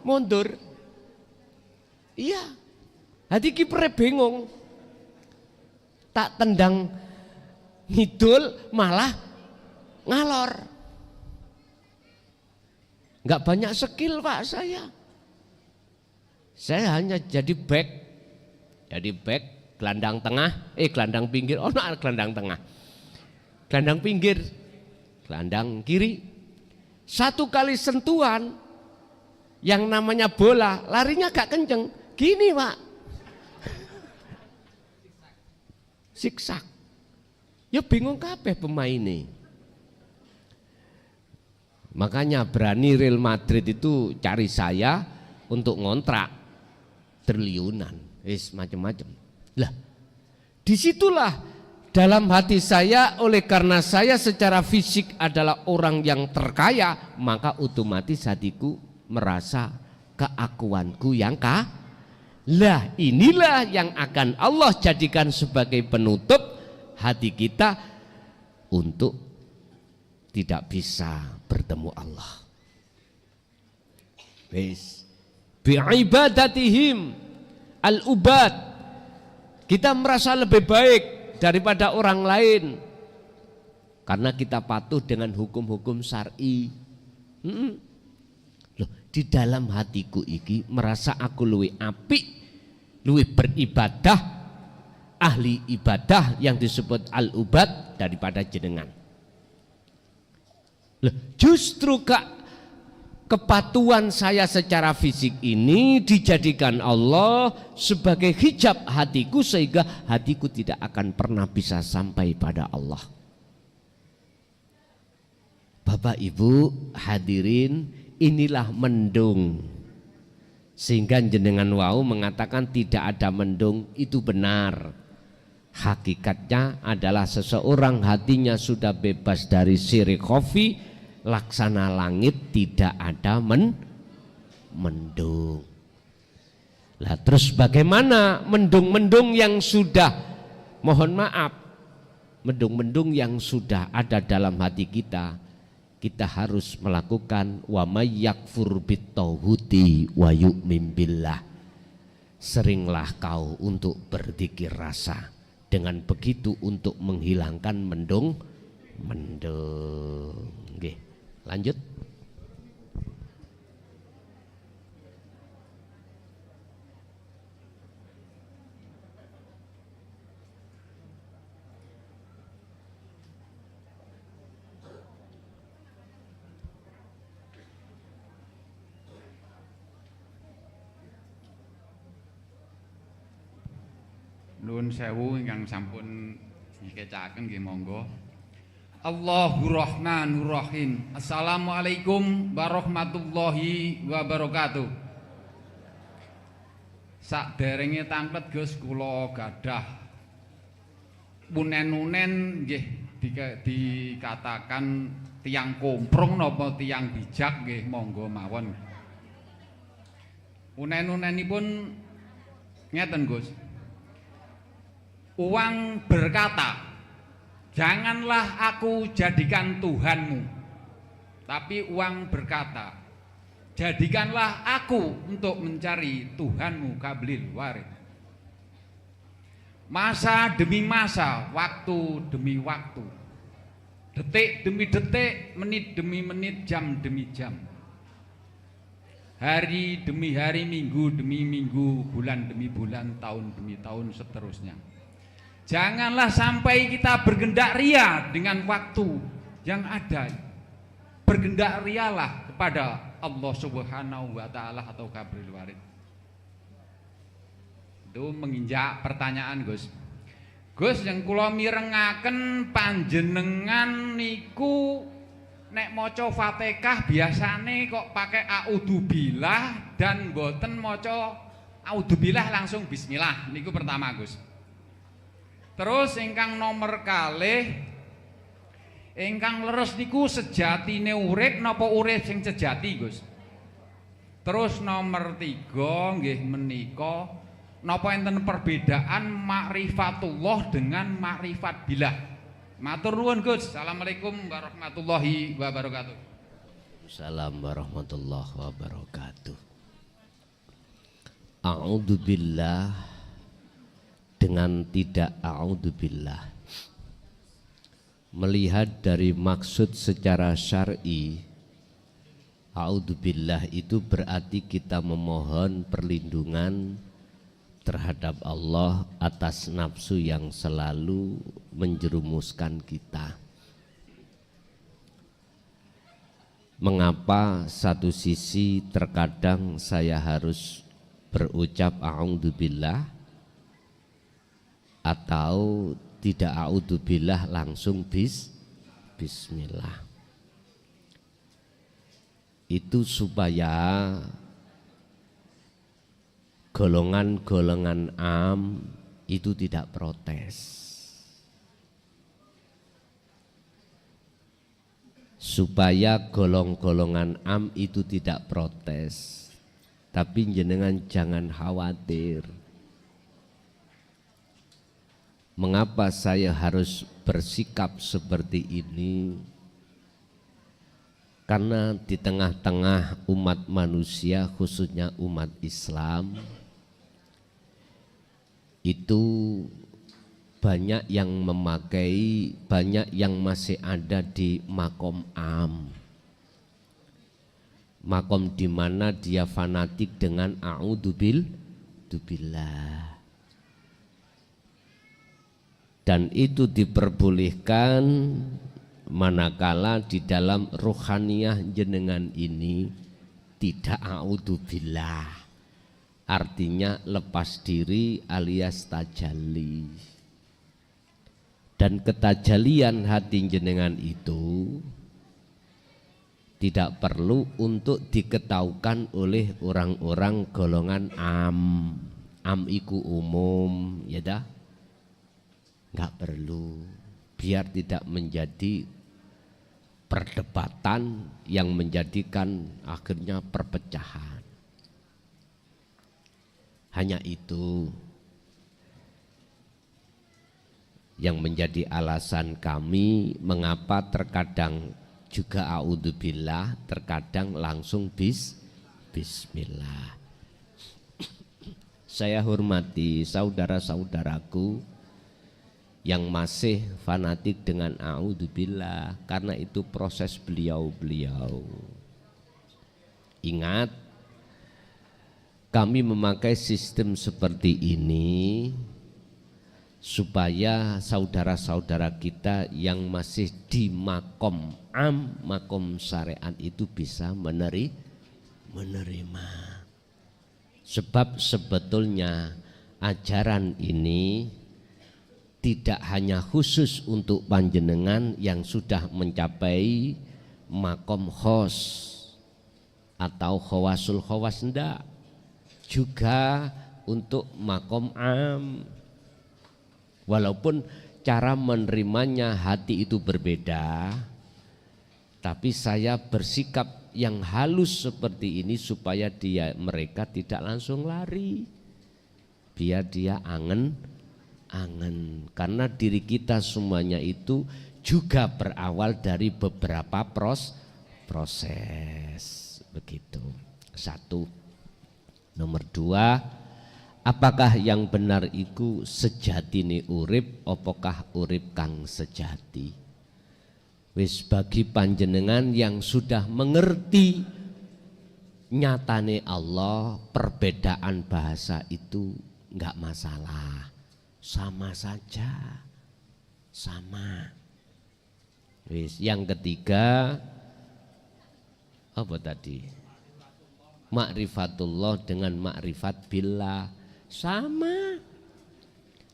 mundur. Iya. Hati kipernya bingung. Tak tendang ngidul malah ngalor. Enggak banyak skill, Pak, saya. Saya hanya jadi back. Jadi back, gelandang tengah, gelandang pinggir. Oh, no, gelandang tengah. Gelandang pinggir, gelandang kiri. Satu kali sentuhan yang namanya bola, larinya gak kenceng. Gini, Pak. Siksak. Ya bingung kabeh pemain ini. Makanya berani Real Madrid itu cari saya untuk ngontrak triliunan, macam-macam. Lah, disitulah dalam hati saya, oleh karena saya secara fisik adalah orang yang terkaya, maka otomatis hatiku merasa keakuanku yang Lah, inilah yang akan Allah jadikan sebagai penutup hati kita untuk tidak bisa bertemu Allah. Wis bi'ibadatihim al-ubad, kita merasa lebih baik daripada orang lain karena kita patuh dengan hukum-hukum syar'i. Loh, di dalam hatiku iki merasa aku luwih apik, luwih beribadah, ahli ibadah yang disebut al-ubad daripada jenengan. Loh, justru kepatuhan saya secara fisik ini dijadikan Allah sebagai hijab hatiku, sehingga hatiku tidak akan pernah bisa sampai pada Allah. Bapak Ibu hadirin, inilah mendung. Sehingga jenengan wau mengatakan tidak ada mendung, itu benar. Hakikatnya adalah seseorang hatinya sudah bebas dari syirik khafi, laksana langit, tidak ada mendung. Lah terus bagaimana mendung-mendung yang sudah, mohon maaf, mendung-mendung yang sudah ada dalam hati kita? Kita harus melakukan wa may yakfur bittauhidi wa yu'min billah. Seringlah kau untuk berzikir rasa, dengan begitu untuk menghilangkan mendung. Nggih. Lanjut. Nuwun sewu ingkang sampun dikecaken nggih monggo. Allahur Rahmanur Rahim. Assalamualaikum warahmatullahi wabarakatuh. Saderenge tanglet Gus kula gadah unen-unen nggih dikatakan tiang komprong napa tiang bijak nggih monggo mawon. Unen-unenipun ngeten Gus. Uang berkata, janganlah aku jadikan Tuhanmu. Tapi uang berkata, Jadikanlah aku untuk mencari Tuhanmu qablil warid. Masa demi masa, waktu demi waktu, detik demi detik, menit demi menit, jam demi jam, hari demi hari, minggu demi minggu, bulan demi bulan, tahun demi tahun, seterusnya. Janganlah sampai kita bergendak ria dengan waktu yang ada. Bergendak rialah kepada Allah Subhanahu wa Ta'ala atau qablil warid. Itu menginjak pertanyaan Gus. Gus, yang kula mirengaken panjenengan niku nek maca Fatihah biasane kok pakai a'udzubillah dan mboten maca a'udzubillah langsung bismillah. Niku pertama Gus. Terus ingkang nomor kalih, ingkang leres niku sejatine urip napa urip sing sejati Gus. Terus nomor 3 nggih menika napa enten perbedaan makrifatullah dengan makrifat billah. Matur nuwun Gus. Assalamualaikum warahmatullahi wabarakatuh. Assalamualaikum warahmatullahi wabarakatuh. A'udzubillah dengan tidak a'udzubillah. Melihat dari maksud secara syar'i, a'udzubillah itu berarti kita memohon perlindungan terhadap Allah atas nafsu yang selalu menjerumuskan kita. Mengapa satu sisi terkadang saya harus berucap a'udzubillah atau tidak a'udzubillah langsung bismillah. Itu supaya golongan-golongan am itu tidak protes. Supaya golongan am itu tidak protes. Tapi jenengan jangan khawatir. Mengapa saya harus bersikap seperti ini? Karena di tengah-tengah umat manusia, khususnya umat Islam, itu banyak yang memakai, banyak yang masih ada di makom am. Makom di mana dia fanatik dengan a'udzubillah. Dan itu diperbolehkan manakala di dalam ruhaniyah jenengan ini tidak a'udzubillah, artinya lepas diri alias tajalli. Dan ketajalian hati jenengan itu tidak perlu untuk diketahukan oleh orang-orang golongan am. Am iku umum, ya dah. Nggak perlu, biar tidak menjadi perdebatan yang menjadikan akhirnya perpecahan. Hanya itu yang menjadi alasan kami mengapa terkadang juga a'udzubillah, terkadang langsung bismillah. Saya hormati saudara-saudaraku yang masih fanatik dengan a'udzubillah, karena itu proses beliau-beliau. Ingat, kami memakai sistem seperti ini supaya saudara-saudara kita yang masih di makom am, makom syariat itu bisa menerima. Sebab sebetulnya ajaran ini tidak hanya khusus untuk panjenengan yang sudah mencapai makom khos atau khawasul khawas, enggak, juga untuk makom am. Walaupun cara menerimanya hati itu berbeda, tapi saya bersikap yang halus seperti ini supaya mereka tidak langsung lari, biar dia angen. Karena diri kita semuanya itu juga berawal dari beberapa proses. Begitu. Satu. Nomor dua, apakah yang benar iku sejatine urip, apakah urip kang sejati? Wis bagi panjenengan yang sudah mengerti nyatane Allah, perbedaan bahasa itu enggak masalah, sama saja, sama. Wis yang ketiga apa tadi? Ma'rifatullah dengan ma'rifat billah sama.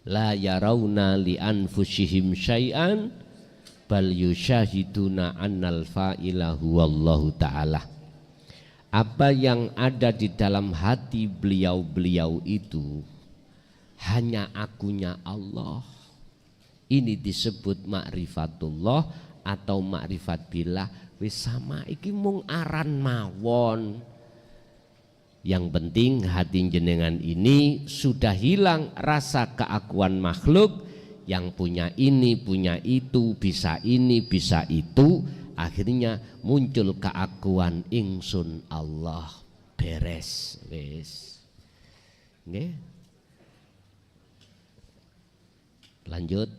La yarawna li anfusihim syai'an bal yusyahiduna annal fa'ila huwallahu ta'ala. Apa yang ada di dalam hati beliau-beliau itu hanya akunya Allah. Ini disebut ma'rifatullah atau ma'rifat billah. Wis sama iki mung aran mawon. Yang penting hati jenengan ini sudah hilang rasa keakuan makhluk yang punya ini, punya itu, bisa ini, bisa itu. Akhirnya muncul keakuan ingsun Allah. Beres, wis. Nggih. Lanjut.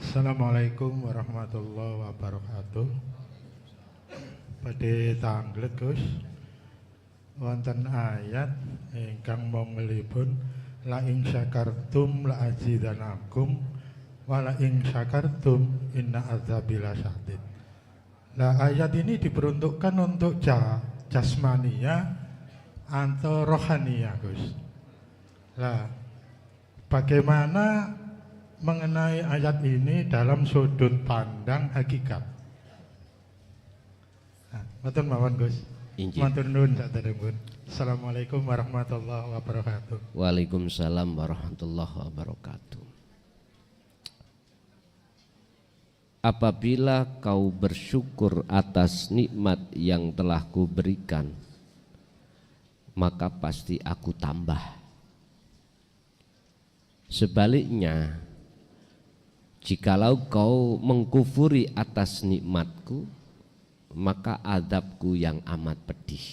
Assalamualaikum warahmatullahi wabarakatuh. Pada tanglet Gus, wonten ayat ingkang mongelipun la ing syakartum la azidanakum wa la ing syakartum inna azabi lasyadid. Lah ayat ini diperuntukkan untuk jasmania atau rohania Gus. Lah bagaimana mengenai ayat ini dalam sudut pandang hakikat? Matur mawon Gus. Matur nuwun saderengipun. Assalamualaikum warahmatullahi wabarakatuh. Waalaikumsalam warahmatullahi wabarakatuh. Apabila kau bersyukur atas nikmat yang telah kuberikan, maka pasti aku tambah. Sebaliknya, jikalau kau mengkufuri atas nikmatku, maka azabku yang amat pedih.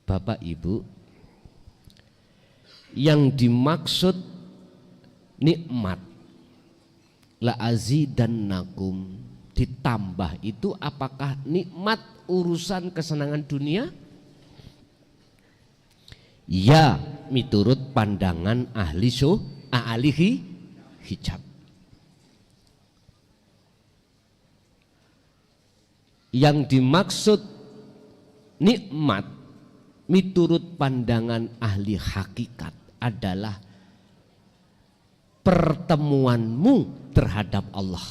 Bapak Ibu, yang dimaksud nikmat la azidannakum ditambah itu apakah nikmat urusan kesenangan dunia? Ya, miturut pandangan ahli hijab. Yang dimaksud nikmat miturut pandangan ahli hakikat adalah pertemuanmu terhadap Allah.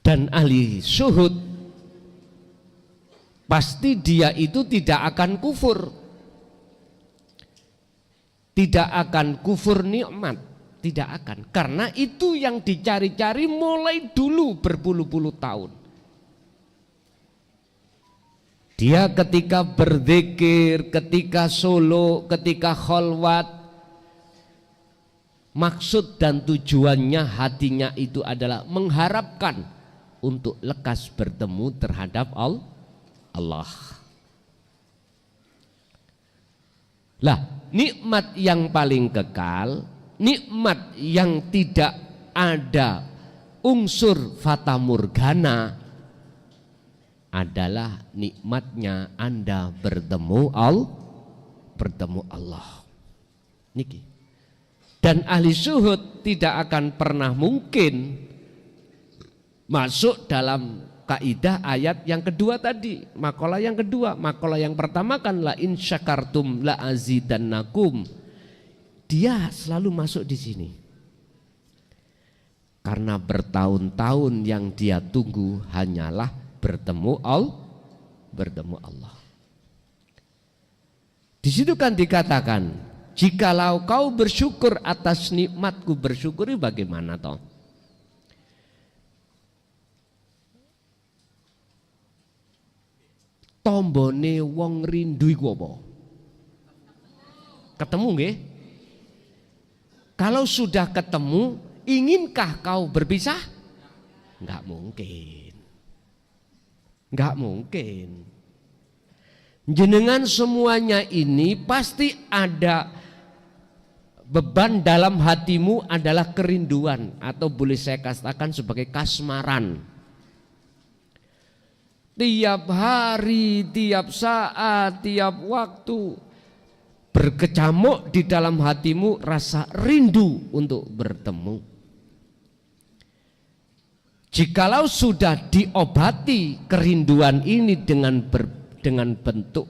Dan ahli syuhud pasti dia itu tidak akan kufur. Tidak akan kufur nikmat, tidak akan. Karena itu yang dicari-cari mulai dulu berpuluh-puluh tahun. Dia ketika berzikir, ketika solo, ketika kholwat, maksud dan tujuannya hatinya itu adalah mengharapkan untuk lekas bertemu terhadap Allah. Lah, nikmat yang paling kekal, nikmat yang tidak ada unsur fata morgana adalah nikmatnya Anda bertemu Allah. Niki. Dan ahli syuhud tidak akan pernah mungkin masuk dalam kaidah ayat yang kedua tadi, makalah yang kedua. Makalah yang pertama kan la in syakartum la azidannakum. Dia selalu masuk di sini. Karena bertahun-tahun yang dia tunggu hanyalah bertemu Allah. Di situ kan dikatakan, jikalau kau bersyukur atas nikmatku, bersyukuri bagaimana toh? tombone wong rindu iku apa? Ketemu nggih? Kalau sudah ketemu, inginkah kau berpisah? Enggak mungkin. Enggak mungkin. Jenengan semuanya ini pasti ada beban dalam hatimu adalah kerinduan, atau boleh saya katakan sebagai kasmaran. Tiap hari, tiap saat, tiap waktu berkecamuk di dalam hatimu rasa rindu untuk bertemu. Jikalau sudah diobati kerinduan ini dengan bentuk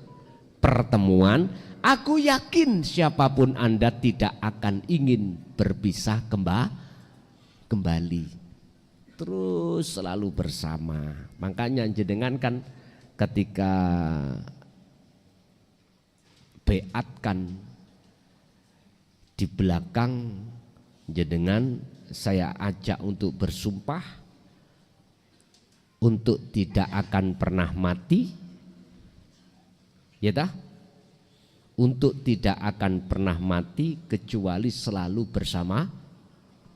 pertemuan, aku yakin siapapun Anda tidak akan ingin berpisah kembali. Terus selalu bersama. Makanya jenengan kan ketika beatkan di belakang jenengan, saya ajak untuk bersumpah untuk tidak akan pernah mati, ya dah? Untuk tidak akan pernah mati kecuali selalu bersama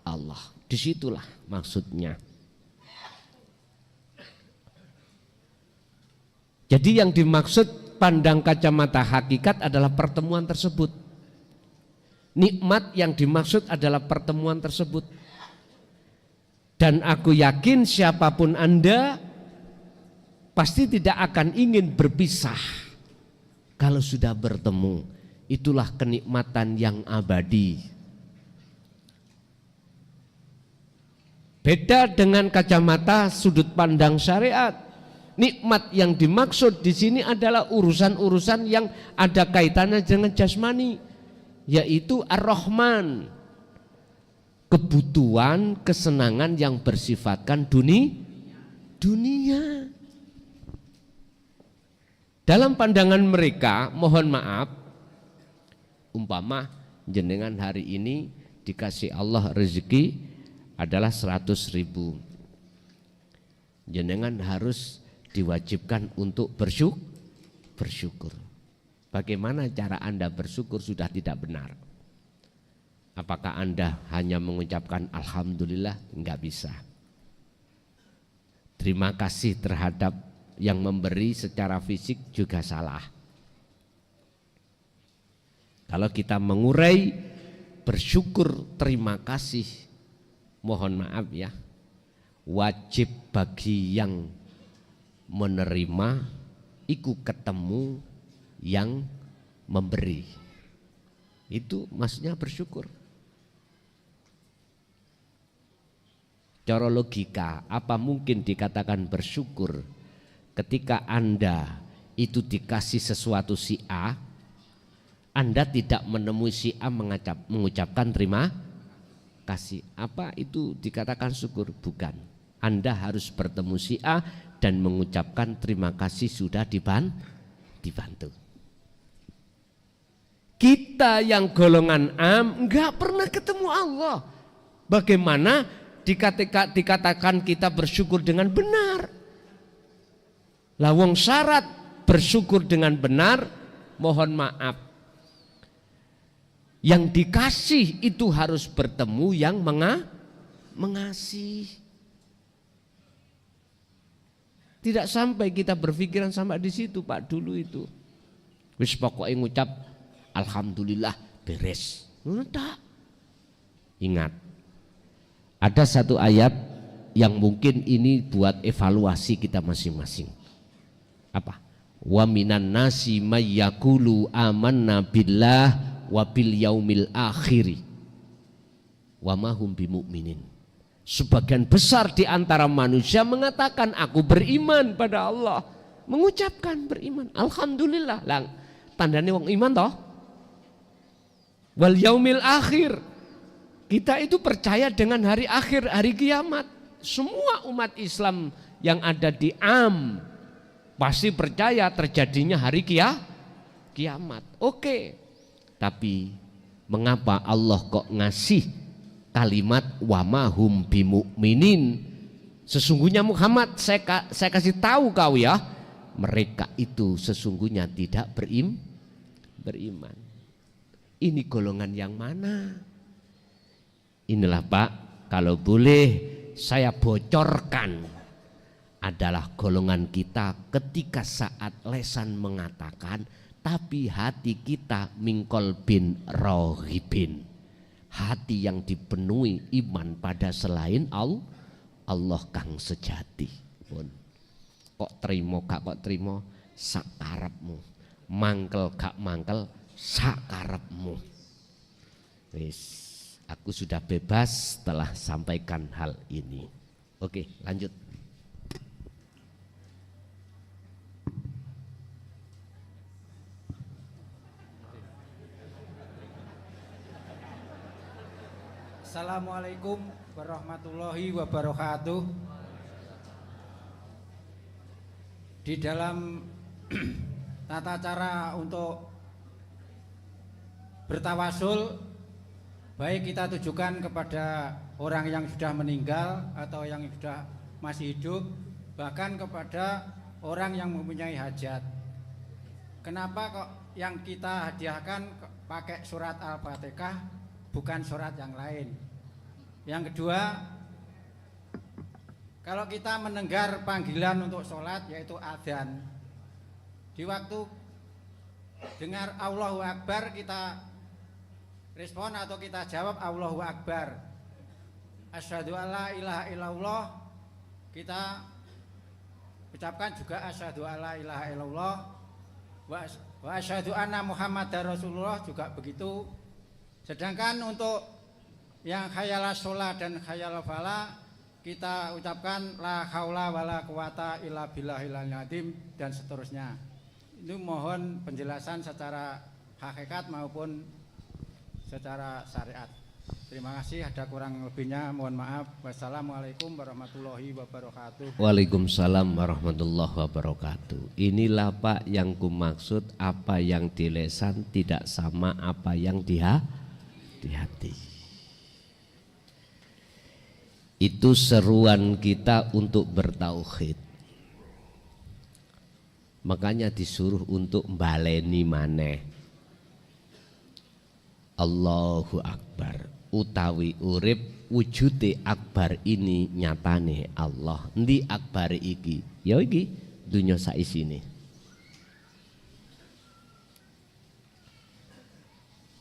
Allah. Disitulah maksudnya. Jadi yang dimaksud pandang kacamata hakikat adalah pertemuan tersebut. Nikmat yang dimaksud adalah pertemuan tersebut. Dan aku yakin siapapun Anda pasti tidak akan ingin berpisah. Kalau sudah bertemu, itulah kenikmatan yang abadi. Beda dengan kacamata sudut pandang syariat. Nikmat yang dimaksud di sini adalah urusan-urusan yang ada kaitannya dengan jasmani, yaitu Ar-Rahman, kebutuhan, kesenangan yang bersifatkan dunia. Dalam pandangan mereka, mohon maaf, umpama jenengan hari ini dikasih Allah rezeki adalah 100.000, jenengan harus diwajibkan untuk bersyukur. Bagaimana cara Anda bersyukur sudah tidak benar? Apakah Anda hanya mengucapkan alhamdulillah? Enggak bisa. Terima kasih terhadap yang memberi secara fisik juga salah. Kalau kita mengurai bersyukur terima kasih, mohon maaf ya, wajib bagi yang menerima iku ketemu yang memberi. Itu maksudnya bersyukur. Cara logika, apa mungkin dikatakan bersyukur ketika Anda itu dikasih sesuatu si A, Anda tidak menemui si A mengucapkan terima kasih? Apa itu dikatakan syukur? Bukan. Anda harus bertemu si A dan mengucapkan terima kasih sudah dibantu. Kita yang golongan am enggak pernah ketemu Allah. Bagaimana dikatakan kita bersyukur dengan benar? Lawang syarat bersyukur dengan benar, mohon maaf, yang dikasih itu harus bertemu yang mengasihi. Tidak sampai kita berpikiran sampai di situ Pak dulu itu. Wis pokoknya ngucap alhamdulillah beres. Enggak. Ingat, ada satu ayat yang mungkin ini buat evaluasi kita masing-masing. Apa? Wa minan nasi may yaqulu amanna billah wa bil yaumil akhir wa ma hum bimumin. Sebagian besar di antara manusia mengatakan aku beriman pada Allah, mengucapkan beriman, alhamdulillah. Lah tandane wong iman toh. Wal yaumil akhir, kita itu percaya dengan hari akhir, hari kiamat. Semua umat Islam yang ada di am pasti percaya terjadinya hari kiamat. Oke. Tapi mengapa Allah kok ngasih kalimat wa mahum bimu'minin? Sesungguhnya Muhammad, saya kasih tahu kau ya, mereka itu sesungguhnya tidak beriman. Ini golongan yang mana? Inilah Pak, kalau boleh saya bocorkan, adalah golongan kita ketika saat lesan mengatakan tapi hati kita mingkol bin rohibin, hati yang dipenuhi iman pada selain Allah kang sejati. Kok terima gak kok terima, sakarepmu. Mangkel gak mangkel, sakarepmu. Wis, aku sudah bebas setelah sampaikan hal ini. Oke, lanjut. Assalamualaikum warahmatullahi wabarakatuh. Di dalam tata cara untuk bertawasul, baik kita tujukan kepada orang yang sudah meninggal atau yang sudah masih hidup, bahkan kepada orang yang mempunyai hajat. Kenapa kok yang kita hadiahkan pakai surat Al-Fatihah, bukan surat yang lain? Yang kedua, kalau kita mendengar panggilan untuk sholat yaitu adzan, di waktu dengar Allahu Akbar kita respon atau kita jawab Allahu Akbar. Asyhadu alla ilaha illallah, kita ucapkan juga asyhadu alla ilaha illallah, wa asyhadu anna Muhammadar Rasulullah juga begitu. Sedangkan untuk yang khayala sholat dan khayala falah, kita ucapkan la haula wala quwata illa billahil azim dan seterusnya. Itu mohon penjelasan secara hakikat maupun secara syariat. Terima kasih, ada kurang lebihnya mohon maaf. Wassalamualaikum warahmatullahi wabarakatuh. Waalaikumsalam warahmatullahi wabarakatuh. Inilah Pak yang kumaksud, apa yang di lesan tidak sama apa yang di hati. Itu seruan kita untuk bertauhid. Makanya disuruh untuk baleni maneh. Allahu Akbar. Utawi urip wujude akbar ini nyatane Allah. Endi akbar iki? Ya iki dunya saisine.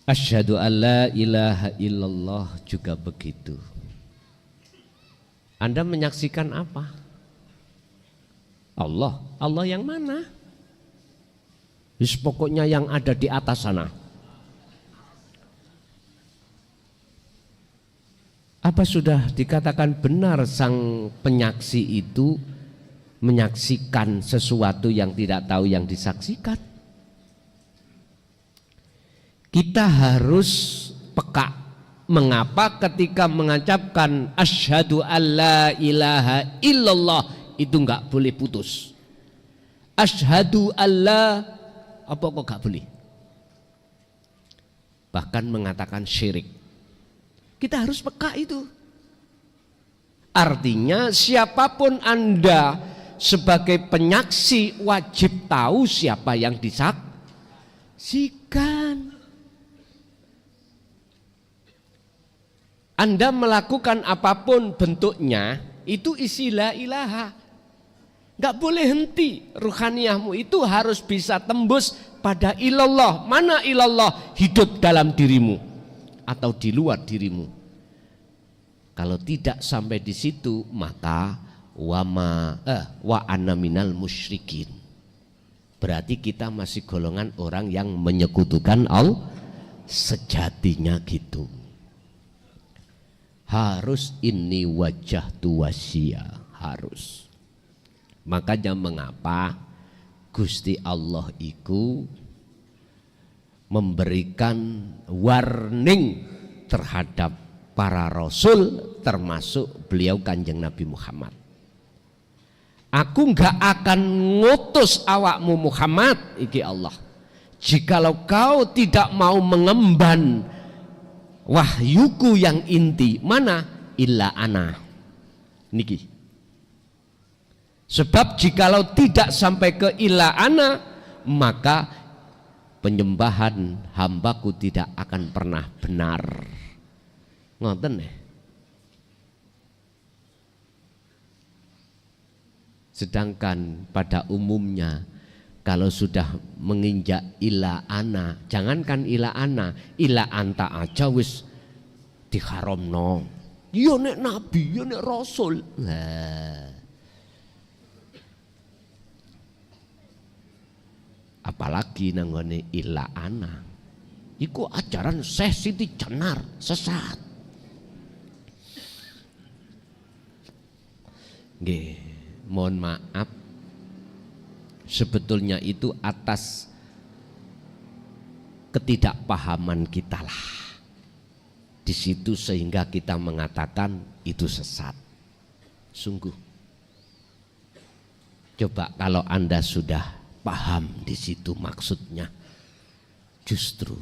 Asyhadu an la ilaha illallah juga begitu. Anda menyaksikan apa? Allah. Allah yang mana? Pokoknya yang ada di atas sana. Apa sudah dikatakan benar sang penyaksi itu menyaksikan sesuatu yang tidak tahu yang disaksikan? Kita harus peka. Mengapa ketika mengucapkan asyhadu alla ilaha illallah itu enggak boleh putus? Asyhadu alla apa kok enggak boleh? Bahkan mengatakan syirik. Kita harus peka itu. Artinya siapapun Anda sebagai penyaksi wajib tahu siapa yang disaksikan. Anda melakukan apapun bentuknya, itu isi la ilaha. Gak boleh henti, ruhaniyahmu itu harus bisa tembus pada ilallah. Mana ilallah? Hidup dalam dirimu atau di luar dirimu. Kalau tidak sampai di situ, maka wa ana minal musyrikin. Berarti kita masih golongan orang yang menyekutukan Allah. Sejatinya gitu. Harus ini wajah tuwasia, harus. Makanya mengapa Gusti Allah itu memberikan warning terhadap para rasul, termasuk beliau Kanjeng Nabi Muhammad. Aku enggak akan ngutus awakmu Muhammad, iki Allah, jikalau kau tidak mau mengemban wahyuku yang inti. Mana? Illa ana. Niki. Sebab jikalau tidak sampai ke ila ana, maka penyembahan hambaku tidak akan pernah benar. Ngoten ya. Sedangkan pada umumnya kalau sudah menginjak ila ana, jangankan ila ana, ila anta aja wis diharamno. Ya nek nabi, ya nek rasul. Nah. Apalagi nanggone ila ana. Iku ajaran Syekh Siti Jenar sesat. Nggih, mohon maaf. Sebetulnya itu atas ketidakpahaman kita lah. Di situ sehingga kita mengatakan itu sesat. Sungguh. Coba kalau Anda sudah paham di situ maksudnya, justru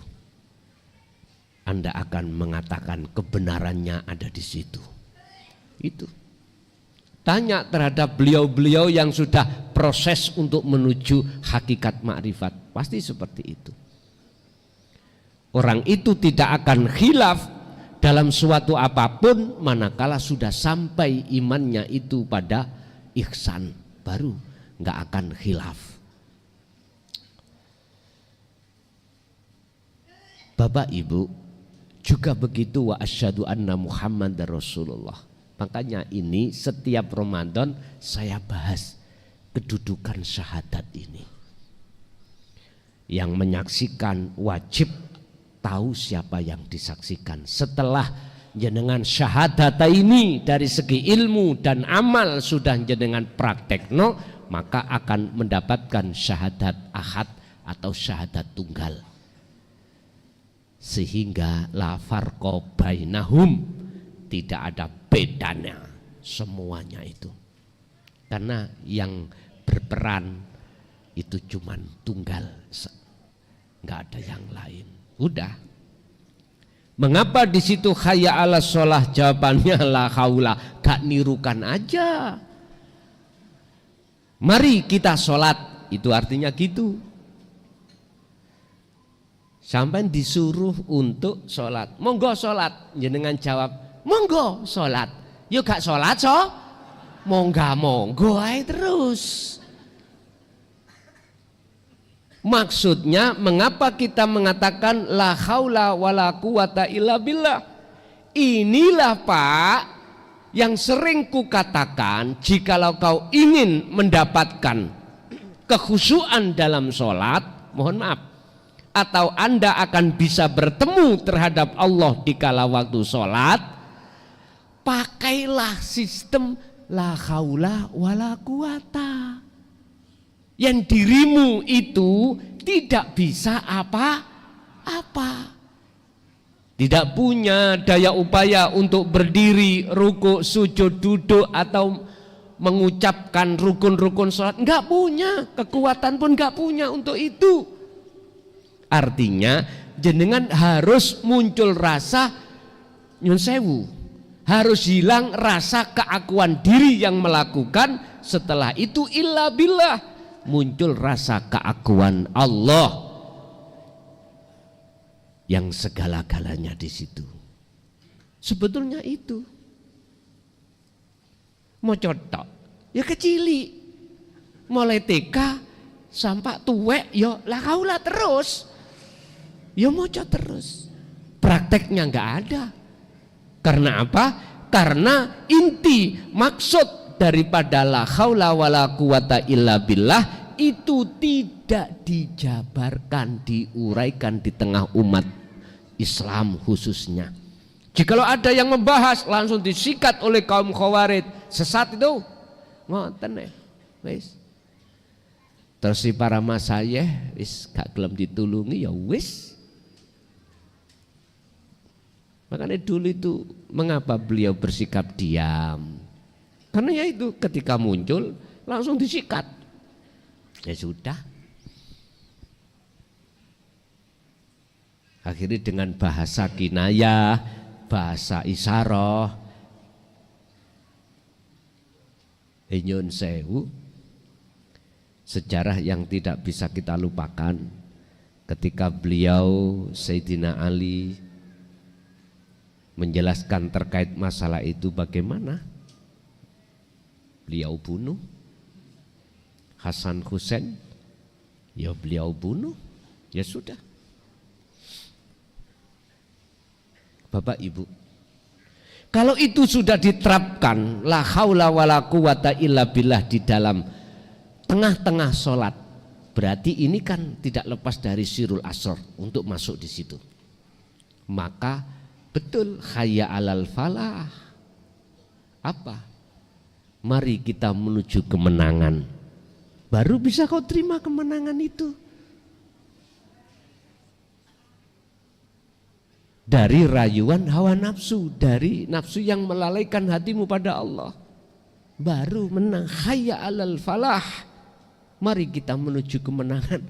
Anda akan mengatakan kebenarannya ada di situ. Itu. Tanya terhadap beliau-beliau yang sudah proses untuk menuju hakikat makrifat, pasti seperti itu. Orang itu tidak akan khilaf dalam suatu apapun manakala sudah sampai imannya itu pada ihsan, baru nggak akan khilaf. Bapak Ibu juga begitu, wa asyhadu anna Muhammadar Rasulullah. Makanya ini setiap Ramadan saya bahas kedudukan syahadat ini. Yang menyaksikan wajib tahu siapa yang disaksikan. Setelah jenengan syahadat ini dari segi ilmu dan amal sudah jenengan praktekno, maka akan mendapatkan syahadat ahad atau syahadat tunggal. Sehingga la farqa bainahum, tidak ada bedanya semuanya itu. Karena yang berperan itu cuman tunggal, nggak ada yang lain. Udah. Mengapa di situ hayya ala sholah, jawabannya la haula, gak nirukan aja. Mari kita sholat, itu artinya gitu. Sampai disuruh untuk sholat, monggo sholat, jenengan jawab monggo sholat. Yuk gak sholat so, monggo aja terus. Maksudnya mengapa kita mengatakan la haula wala quwata illa billah? Inilah Pak yang sering kukatakan, jikalau kau ingin mendapatkan kekhusyuan dalam sholat, mohon maaf, atau Anda akan bisa bertemu terhadap Allah di kala waktu sholat, pakailah sistem la haula wala quwata. Yang dirimu itu tidak bisa apa-apa, tidak punya daya upaya untuk berdiri, ruku, sujud, duduk, atau mengucapkan rukun-rukun sholat, enggak punya, kekuatan pun enggak punya untuk itu. Artinya jenengan harus muncul rasa nyun sewu, harus hilang rasa keakuan diri yang melakukan. Setelah itu illa billah, muncul rasa keakuan Allah yang segala-galanya di situ. Sebetulnya itu mau cotok ya kecili, mulai TK sampai tuwek ya la haula terus, ya moco terus, prakteknya nggak ada. Karena apa? Karena inti maksud daripada la haula wala quwata illa billah itu tidak dijabarkan, diuraikan di tengah umat Islam khususnya. Jikalau ada yang membahas langsung disikat oleh kaum khawarij, sesat itu ngoten wis. Terus si para masayeh wis gak gelem ditulungi ya wis. Makanya dulu itu mengapa beliau bersikap diam? Karena ya itu ketika muncul langsung disikat. Ya sudah. Akhirnya dengan bahasa kinayah, bahasa isyarah, Nyun sewu, sejarah yang tidak bisa kita lupakan ketika beliau Sayyidina Ali menjelaskan terkait masalah itu bagaimana beliau bunuh Hasan Hussein, ya beliau bunuh, ya sudah. Bapak Ibu, kalau itu sudah diterapkan la haula wala quwata illa billah di dalam tengah-tengah sholat, berarti ini kan tidak lepas dari sirul asr untuk masuk di situ. Maka betul hayya alal falah. Apa? Mari kita menuju kemenangan. Baru bisa kau terima kemenangan itu. Dari rayuan hawa nafsu, dari nafsu yang melalaikan hatimu pada Allah. Baru menang. Hayya alal falah. Mari kita menuju kemenangan.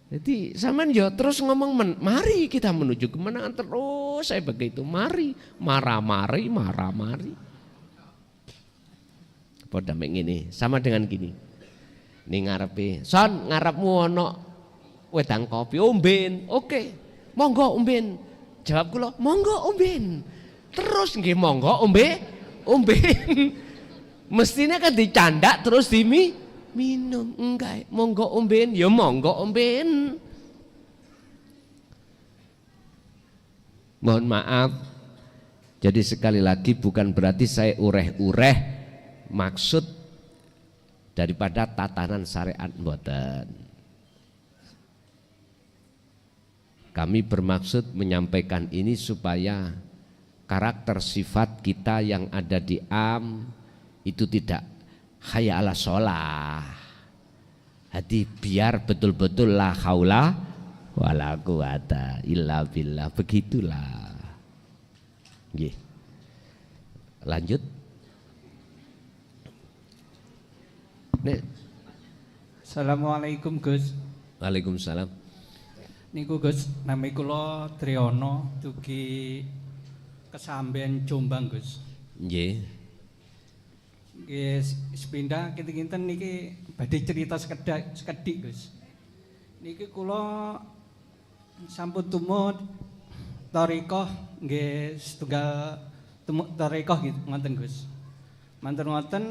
Jadi zaman yo terus ngomong mari kita menuju kemenangan terus. Saya begitu, mari marah-mari. Pada begini, sama dengan gini. Ning ngarepe, son ngarepmu ono wedang kopi omben. Oke. Monggo omben. Jawab kula, monggo omben. Terus nggih monggo omben. Mestinya kan dicandak terus minum. Enggak, monggo omben, ya monggo omben. Mohon maaf. Jadi sekali lagi bukan berarti saya ureh-ureh maksud daripada tatanan syariat mboten. Kami bermaksud menyampaikan ini supaya karakter sifat kita yang ada di itu tidak hayya ala sholah. Hati biar betul-betul la haula wala quwata illa billah, begitulah. Nggih. Lanjut. Assalamualaikum Gus. Waalaikumsalam. Niku Gus, nami kula Triyono dugi Kesamben Jombang Gus. Nggih. Nggih sepindah kinten-kinten niki badhe cerita sekedhik Gus. Niki kula sampun tumut thariqah nggih setunggal tumut thariqah gitu ngoten Gus. Mantun ngoten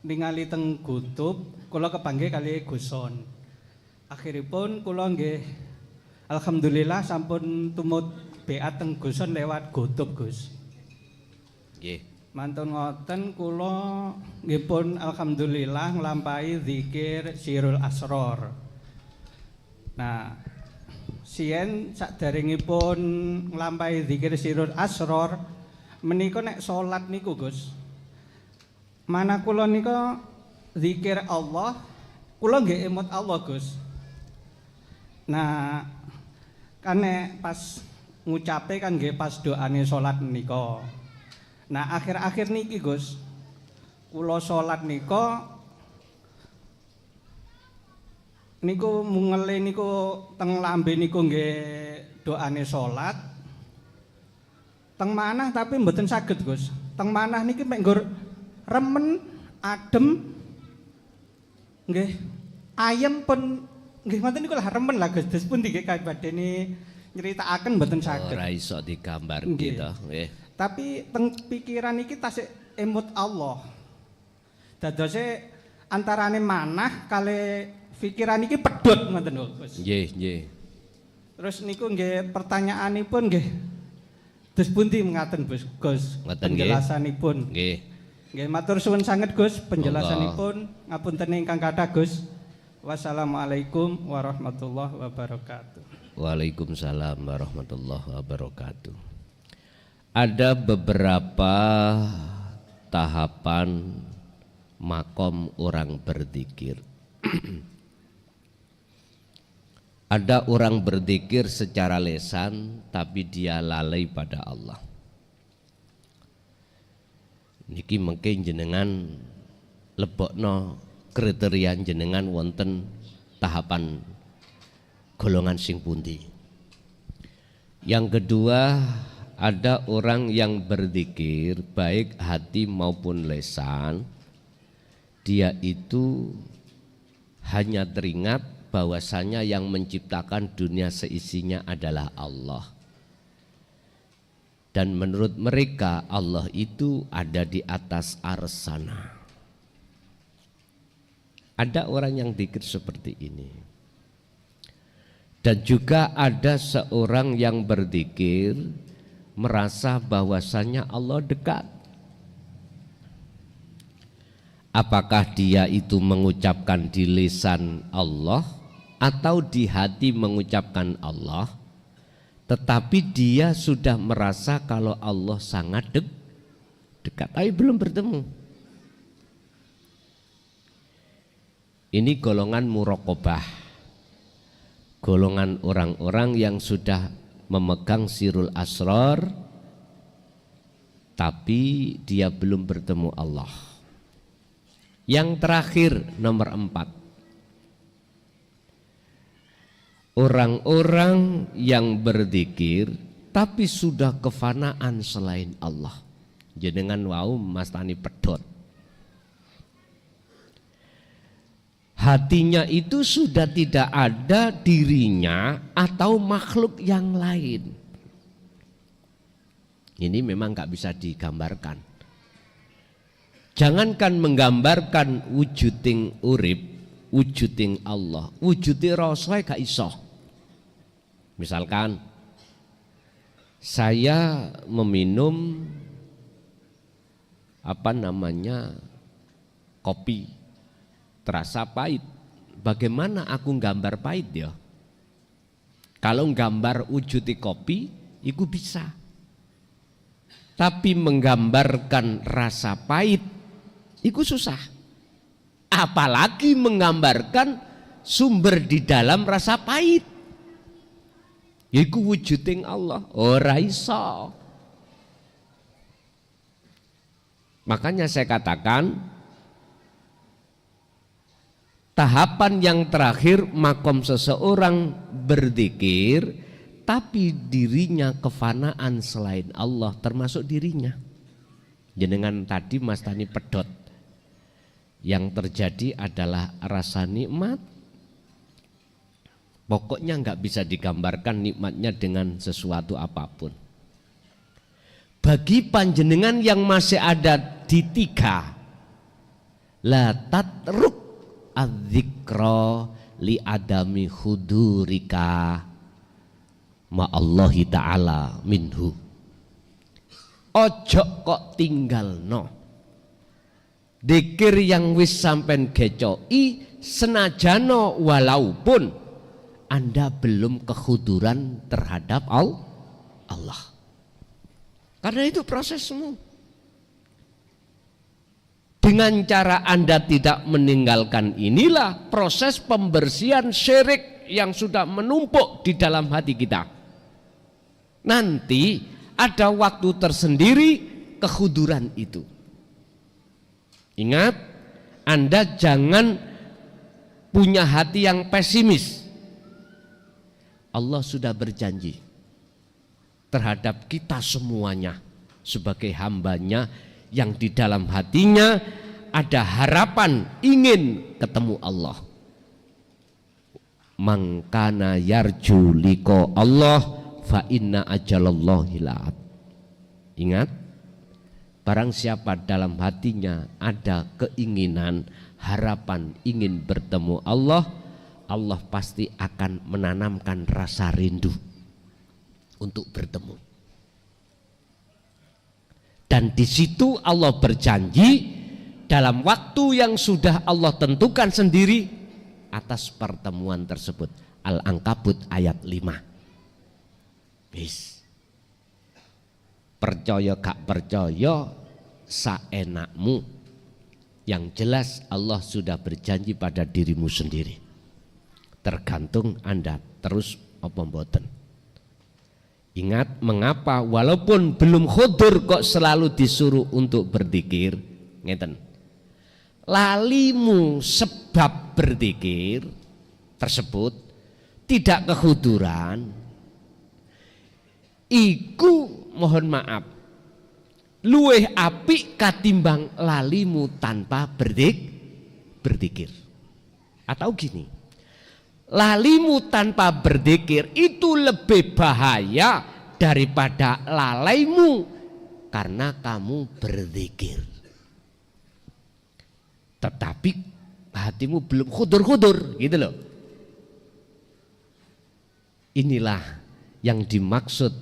ningali teng Kutub kula kepanggih kali Guson. Akhiripun kula nggih alhamdulillah sampun tumut beat teng Guson lewat Kutub Gus. Nggih. Mantun ngoten kula nggih pun alhamdulillah nglampahi zikir Sirul Asror. Nah, sien saderengipun nglampahi zikir Sirul Asror menika nek salat niku Gus. Mana kula nika zikir Allah, kula nggih emot Allah Gus. Nah, kan pas ngucape kan nggih pas doane salat nika. Nah, akhir-akhir niki Gus, kula salat nika niku mungele niku teng lambe niku nggih doane salat. Teng manah tapi mboten saged Gus. Teng manah niki mek nggur remen, adem, nggih, ayem pun nggih ngoten niku lah remen lah Gus. Des pun nggih badene nyeritakaken mboten saged. Ora iso digambar gitu, nggih. Tapi teng pikiran iki tasih emut Allah. Dadose antarane manah kali pikiran iki pedhot ngoten lho Gus. Nggih. Terus niku nggih pertanyaanipun nggih dus pundi mengaten Gus. Penjelasanipun. Nggih. Nggih matur suwun sanget Gus penjelasanipun. Ngapunten ingkang kathah Gus. Wassalamualaikum warahmatullahi wabarakatuh. Waalaikumsalam warahmatullahi wabarakatuh. Ada beberapa tahapan makom orang berzikir. Ada orang berzikir secara lisan tapi dia lalai pada Allah. Niki mungkin jenengan lebokno kriteria jenengan wonten tahapan golongan sing pundi. Yang kedua, ada orang yang berzikir baik hati maupun lisan dia itu hanya teringat bahwasanya yang menciptakan dunia seisinya adalah Allah. Dan menurut mereka Allah itu ada di atas ars sana. Ada orang yang dzikir seperti ini. Dan juga ada seorang yang berzikir merasa bahwasanya Allah dekat. Apakah dia itu mengucapkan di lisan Allah atau di hati mengucapkan Allah, tetapi dia sudah merasa kalau Allah sangat dekat, tapi belum bertemu. Ini golongan muraqabah, golongan orang-orang yang sudah memegang sirul asrar, tapi dia belum bertemu Allah. Yang terakhir nomor 4, orang-orang yang berzikir tapi sudah kefanaan selain Allah. Jenengan wau mastani pedot. Hatinya itu sudah tidak ada dirinya atau makhluk yang lain. Ini memang gak bisa digambarkan. Jangankan menggambarkan wujuding urip, wujuding Allah, wujuding rasa gak iso. Misalkan saya meminum kopi terasa pahit. Bagaimana aku gambar pahit ya? Kalau gambar wujudi kopi itu bisa. Tapi menggambarkan rasa pahit itu susah. Apalagi menggambarkan sumber di dalam rasa pahit. Iku wujuding Allah, ora iso. Makanya saya katakan tahapan yang terakhir makom seseorang berzikir tapi dirinya kefanaan selain Allah, termasuk dirinya. Jenengan tadi Mas Tani pedot. Yang terjadi adalah rasa nikmat. Pokoknya nggak bisa digambarkan nikmatnya dengan sesuatu apapun. Bagi panjenengan yang masih ada di 3, la tatruk adzikra li adami hudurika ma'allahi ta'ala minhu. Ojo kok tinggal no dzikir yang wis sampen gecoi senajano walaupun Anda belum kehuduran terhadap Allah. Karena itu prosesmu. Dengan cara Anda tidak meninggalkan inilah proses pembersihan syirik yang sudah menumpuk di dalam hati kita. Nanti ada waktu tersendiri kehuduran itu. Ingat, Anda jangan punya hati yang pesimis. Allah sudah berjanji terhadap kita semuanya sebagai hambanya yang di dalam hatinya ada harapan ingin ketemu Allah. Mangkana yarju liqa Allah fa inna ajalallahi la'at. Ingat, barang siapa dalam hatinya ada keinginan, harapan ingin bertemu Allah, Allah pasti akan menanamkan rasa rindu untuk bertemu. Dan di situ Allah berjanji dalam waktu yang sudah Allah tentukan sendiri atas pertemuan tersebut. Al-Ankabut ayat 5. Bis. Percaya gak percaya saenakmu. Yang jelas Allah sudah berjanji pada dirimu sendiri. Tergantung Anda terus apa mboten. Ingat mengapa walaupun belum khudur kok selalu disuruh untuk berzikir. Ngeten. Lalimu sebab berzikir tersebut tidak kehuduran, iku mohon maaf luweh apik katimbang lalimu tanpa berzikir. Atau gini, lalimu tanpa berzikir itu lebih bahaya daripada lalaimu karena kamu berzikir. Tetapi hatimu belum khudur-khudur gitu loh. Inilah yang dimaksud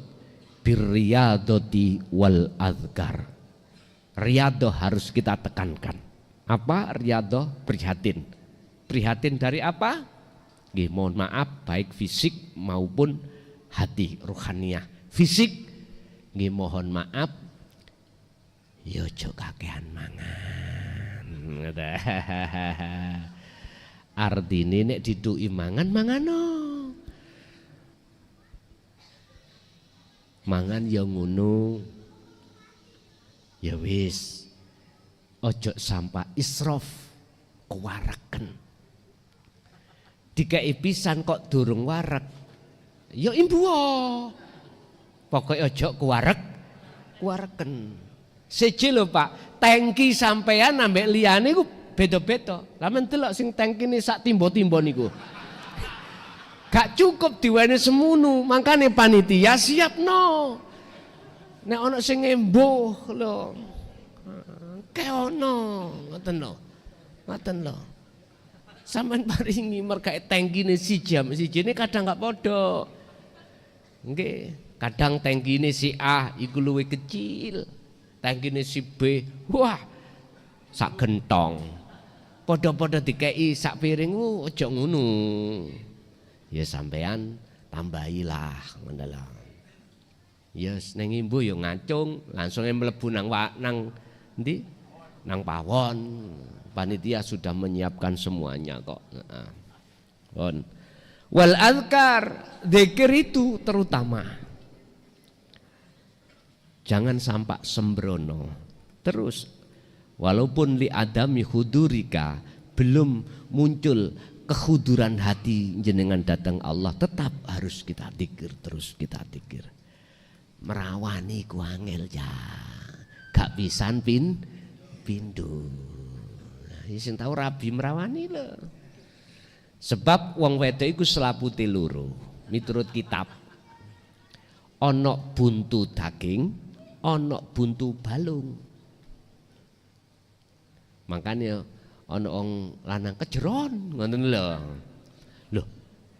birriyadati wal azkar. Riyadhah harus kita tekankan. Apa riyadhah? Prihatin. Prihatin dari apa? Mohon maaf, baik fisik maupun hati ruhaniyah. Fisik, mohon maaf, yo ojo kakean mangan. Artine nek diduki mangan mangano. Mangan ya ngono. Ya wis. Ojo sampah israf, kuwareken. Dikei pisan kok durung warek. Ya imbuh. Pokoke ojo kuwareken. Siji lho Pak, tangki sampean ambek liyane ku beda-beda. Lah men delok sing tangkine sak timbo-timbo niku. Gak cukup diwene semunu, makane panitia siapno. Nek ana sing embuh lho. Keono, ngoten lho. Ngoten lho. Sampeyan paringi mergae tangkine siji kadang gak padha. Nggih, kadang tangkine si A iku luwih kecil. Tangkine si B, wah, sak gentong. Padha-padha dikei sak piring, ojo ngono. Ya sampean tambahilah ngono lho. Ya ning imbu ya ngacung, langsung mlebu nang ndi? Nang pawon. Panitia sudah menyiapkan semuanya kok. Heeh. Wal azkar, zikir itu terutama. Jangan sampai sembrono. Terus walaupun li adami hudurika belum muncul kehuduran hati jenengan datang Allah, tetap harus kita zikir, terus kita zikir. Merawani ku angel ya. Gak pisan pindho. Sing tau rabi merawani lho. Sebab wong wedok iku selaputé loro. Miturut kitab. Ana buntu daging, ana buntu balung. Makanya ana wong lanang kejeron ngoten lho. Lho,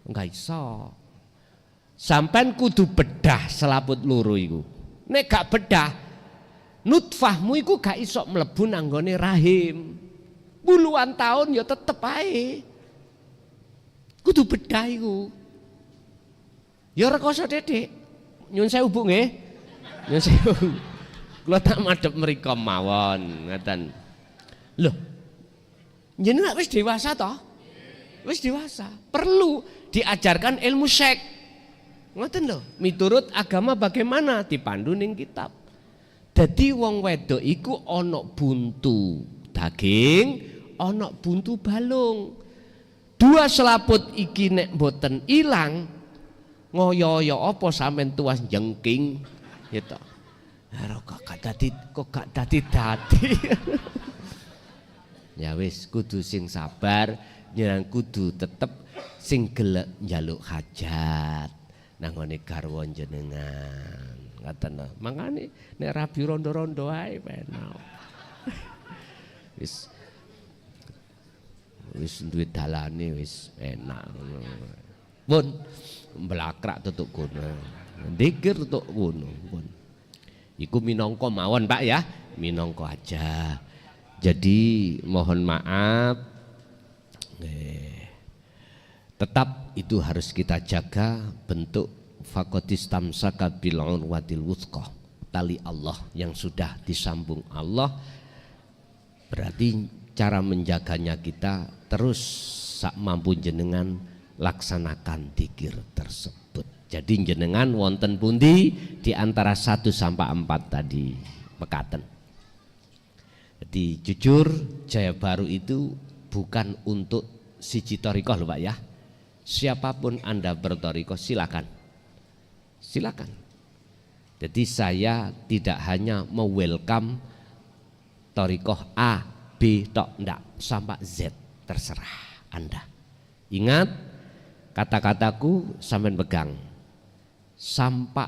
enggak iso. Sampean kudu bedah selaput loro iku. Nek gak bedah, nutfahmu iku gak iso mlebu nang nggone rahim. Puluhan tahun ya tetep ae. Kudu bedah iku. Ya rekoso Dedek. Nyun sewu Bu nggih. Nyun sewu. Kula tak madhep mriku mawon, ngoten. Loh. Jenengan wis dewasa toh? Wis dewasa. Perlu diajarkan ilmu syek. Ngoten lho, miturut agama bagaimana dipandu ning kitab. Dadi wong wedok iku ana buntu daging, ana buntu balung. Dua selaput iki nek mboten ilang, ngoyo-yo apa sampean tuas jengking gitu. Kok gak dadi. Ya wis kudu sing sabar, jenengan kudu tetep sing gelek njaluk hajat nang ngene garwa jenengan. Ngaten lho. Mangane nek rabi rondo-rondo ae penak. Wis duwe dalane wis enak ngono. Pun mblakrak tutuk kono. Dzikir tutuk kono, pun. Iku minangka mawon Pak ya, minangka aja. Jadi mohon maaf. Tetap itu harus kita jaga bentuk faqatis tamsaka bil urwatil wuthqa, tali Allah yang sudah disambung Allah. Berarti cara menjaganya kita terus sak mampu jenengan laksanakan dzikir tersebut. Jadi jenengan wonten pundi di antara 1 sampai 4 tadi mekaten. Jadi jujur Jaya Baru itu bukan untuk siji thariqah lho Pak ya. Siapapun Anda berthariqah silakan. Silakan. Jadi saya tidak hanya me-welcome thariqah A, B tok, enggak, sampai Z. terserah Anda. Ingat kata-kataku sampean pegang. Sampai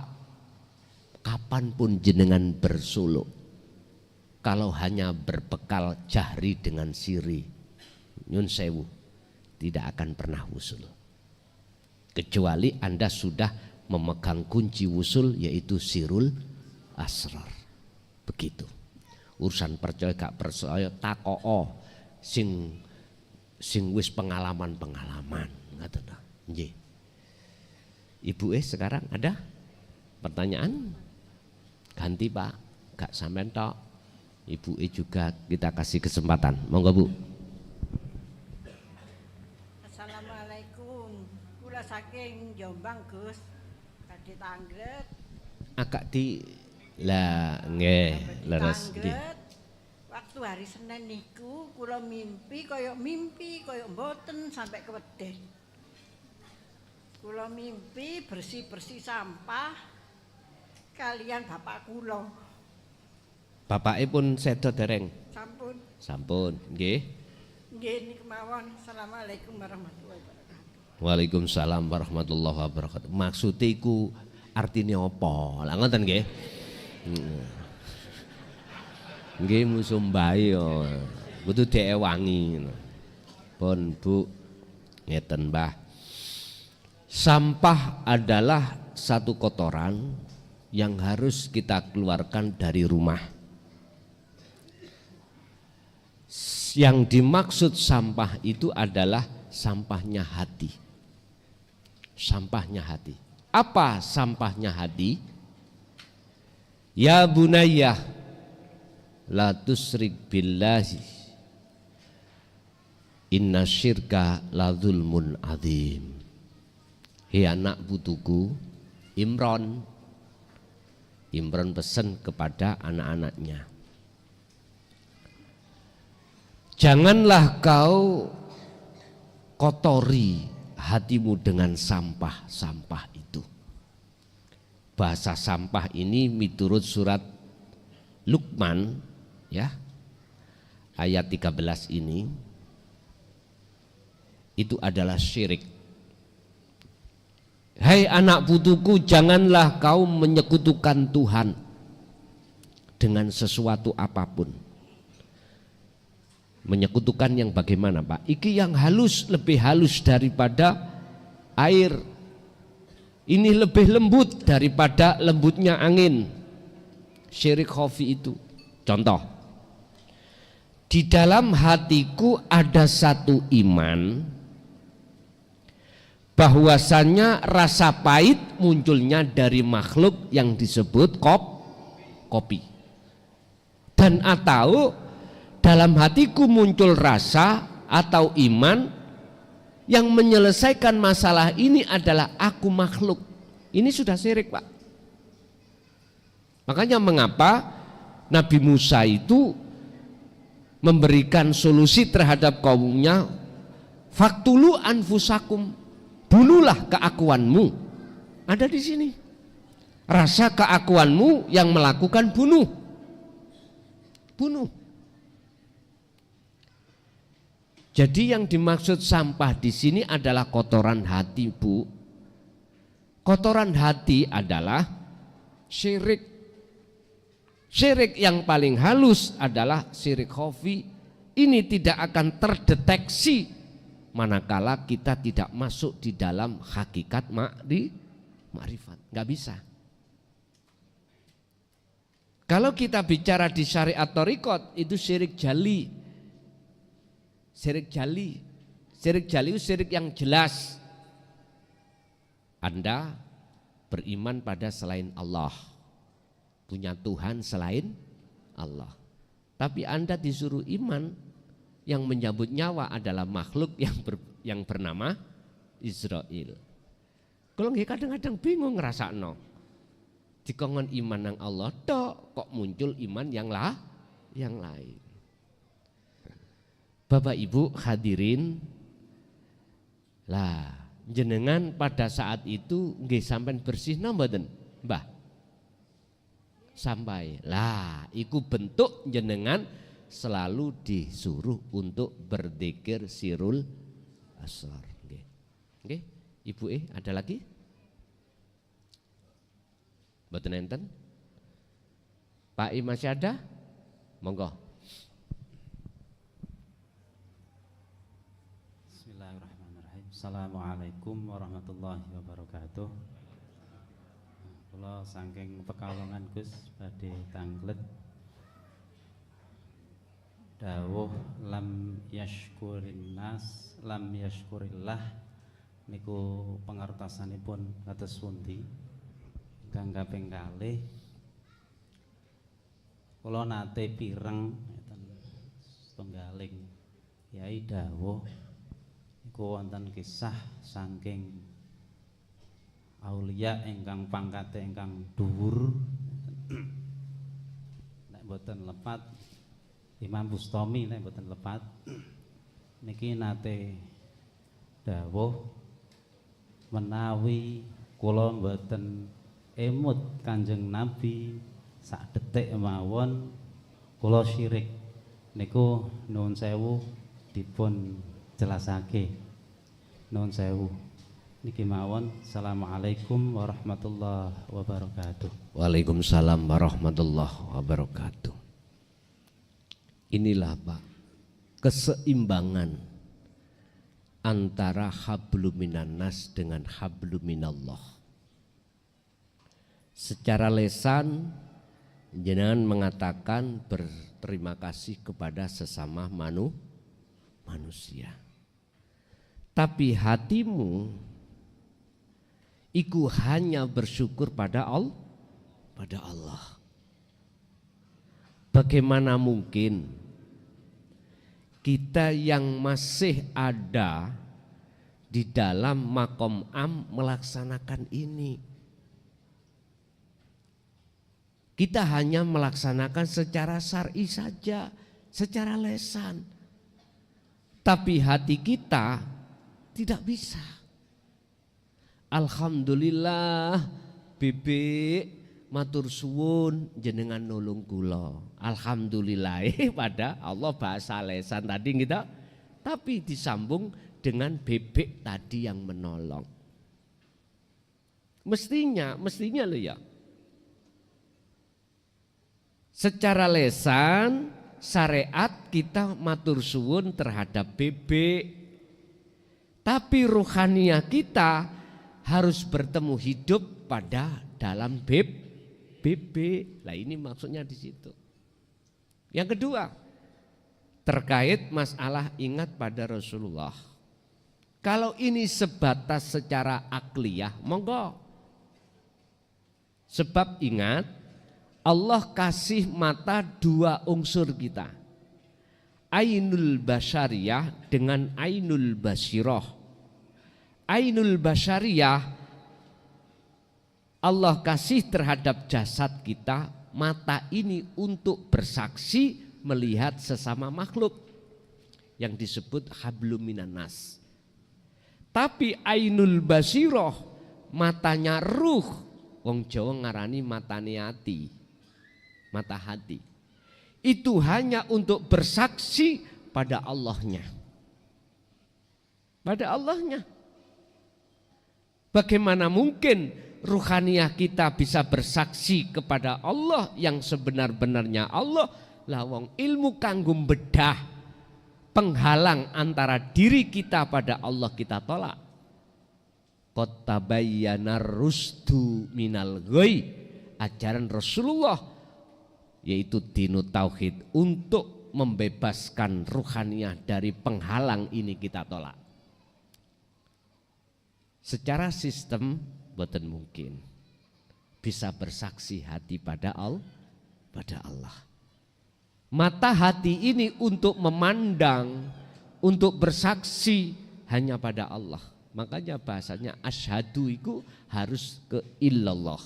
kapanpun jenengan bersuluk, kalau hanya berbekal jahri dengan siri, nyun sewu, tidak akan pernah wusul. Kecuali Anda sudah memegang kunci wusul, yaitu sirul asrar. Begitu. Urusan percaya gak percaya takoo sing wis pengalaman-pengalaman, ngaten nggih. Ibu sekarang ada pertanyaan? Ganti Pak, gak sampean tok. Ibu juga kita kasih kesempatan. Monggo Bu. Assalamualaikum. Kula saking Jombang Gus. Kadhe Tanglet. Agak di lah nggih, leres nggih. Waktu hari Senin niku kula mimpi kaya mboten sampai kewedhen. Kula mimpi bersih-bersih sampah kalian bapak kula. Bapake pun sedo dereng? Sampun. Sampun, nggih. Nggih niku mawon. Assalamualaikum warahmatullahi wabarakatuh. Waalaikumsalam warahmatullahi wabarakatuh. Maksude iku artine apa? Lah ngoten nggih. Nggih musumbahe yo. Kudu diewangi. Pun Bu, ngeten Mbah. Sampah adalah satu kotoran yang harus kita keluarkan dari rumah. Yang dimaksud sampah itu adalah sampahnya hati. Sampahnya hati. Apa sampahnya hati? Ya bunayya la tusrik billahi inna syirka la zulmun azim. Hei anak putuku Imron pesan kepada anak-anaknya, janganlah kau kotori hatimu dengan sampah-sampah itu. Bahasa sampah ini miturut surat Luqman ya, ayat 13 ini itu adalah syirik. Hai anak putuku, janganlah kau menyekutukan Tuhan dengan sesuatu apapun. Menyekutukan yang bagaimana Pak? Iki yang halus, lebih halus daripada air. Ini lebih lembut daripada lembutnya angin. Syirik khafi itu. Contoh, di dalam hatiku ada satu iman bahwasannya rasa pahit munculnya dari makhluk yang disebut kopi. Dan atau dalam hatiku muncul rasa atau iman yang menyelesaikan masalah ini adalah aku makhluk. Ini sudah syirik Pak. Makanya mengapa Nabi Musa itu memberikan solusi terhadap kaumnya, faktulu anfusakum, bunuhlah keakuanmu. Ada di sini. Rasa keakuanmu yang melakukan bunuh. Jadi yang dimaksud sampah di sini adalah kotoran hati, Bu. Kotoran hati adalah syirik. Syirik yang paling halus adalah syirik khafi. Ini tidak akan terdeteksi manakala kita tidak masuk di dalam hakikat ma'rifat. Nggak bisa. Kalau kita bicara di syariat thariqat itu syirik jali. Syirik jali itu syirik yang jelas. Anda beriman pada selain Allah, punya Tuhan selain Allah. Tapi Anda disuruh iman yang menyambut nyawa adalah makhluk yang bernama Israel. Kalau nggih kadang-kadang bingung ngrasakno. Dikongkon iman nang Allah tok, kok muncul iman yang lain. Bapak Ibu hadirin, lah jenengan pada saat itu nggih sampean bersihna mboten, Mbah? Sampai. Lah, iku bentuk jenengan selalu disuruh untuk berzikir sirul asar. Nggih. Ibu ada lagi? Mboten enten? Pak I masih ada? Monggo. Bismillahirrahmanirrahim. Assalamualaikum warahmatullahi wabarakatuh. Kula saking Pekalongan Gus badhe tanglet dawuh lam yashkurin nas lam yashkurillah niku pangertosanipun kados pundi? Ingkang kaping kalih kula nate pireng ngeten setunggaling yai dawuh niku wonten kisah saking aulia ingkang pangkate ingkang dhuwur nek mboten lepat Imam Bustami nek mboten lepat niki nate dawuh menawi kula mboten emut Kanjeng Nabi sak detik mawon kula syirik niku nuwun sewu dipun jelasake nuwun sewu niki mawon. Assalamualaikum warahmatullahi wabarakatuh. Waalaikumsalam warahmatullahi wabarakatuh. Inilah Pak, keseimbangan antara habluminan nas dengan habluminallah. Secara lesan jenengan mengatakan berterima kasih kepada sesama manusia. Tapi hatimu iku hanya bersyukur pada Allah. Bagaimana mungkin kita yang masih ada di dalam makom am melaksanakan ini? Kita hanya melaksanakan secara syar'i saja, secara lesan. Tapi hati kita tidak bisa. Alhamdulillah bebek matur suwun jenengan nulung kula. Alhamdulillah pada Allah bahasa lesan tadi kita, tapi disambung dengan bebek tadi yang menolong. Mestinya loh ya. Secara lesan syariat kita matur suwun terhadap bebek, tapi ruhaniah kita harus bertemu hidup pada dalam bebek. Lah ini maksudnya di situ. Yang kedua, terkait masalah ingat pada Rasulullah. Kalau ini sebatas secara akliyah, monggo. Sebab ingat, Allah kasih mata dua unsur kita. Ainul basyariyah dengan ainul basirah. Ainul basyariyah Allah kasih terhadap jasad kita mata ini untuk bersaksi melihat sesama makhluk yang disebut habluminan nas. Tapi ainul basirah matanya ruh, wong Jawa ngarani matane hati, mata hati. Itu hanya untuk bersaksi pada Allahnya. Pada Allahnya. Bagaimana mungkin ruhaniah kita bisa bersaksi kepada Allah yang sebenar-benarnya Allah? Lah wong ilmu kanggo bedah penghalang antara diri kita pada Allah kita tolak. Qad tabayyana rusdu minal ghoi, ajaran Rasulullah yaitu dinut tauhid untuk membebaskan ruhaniah dari penghalang ini kita tolak. Secara sistem boten mungkin bisa bersaksi hati pada Allah. Mata hati ini untuk memandang, untuk bersaksi hanya pada Allah. Makanya bahasanya asyhadu itu harus ke illallah.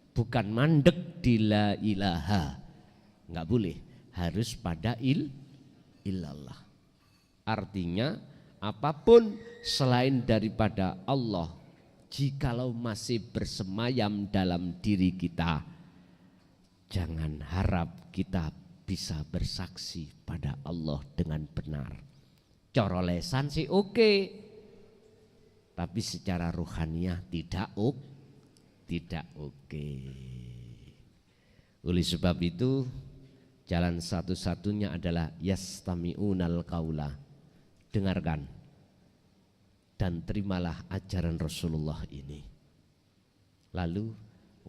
Bukan mandek di la ilaha. Enggak boleh, harus pada illallah. Artinya apapun selain daripada Allah, jikalau masih bersemayam dalam diri kita, jangan harap kita bisa bersaksi pada Allah dengan benar. Cara lesan sih oke, tapi secara ruhaniyah tidak oke. Oleh sebab itu jalan satu-satunya adalah yastami'unal qaula, dengarkan dan terimalah ajaran Rasulullah ini. Lalu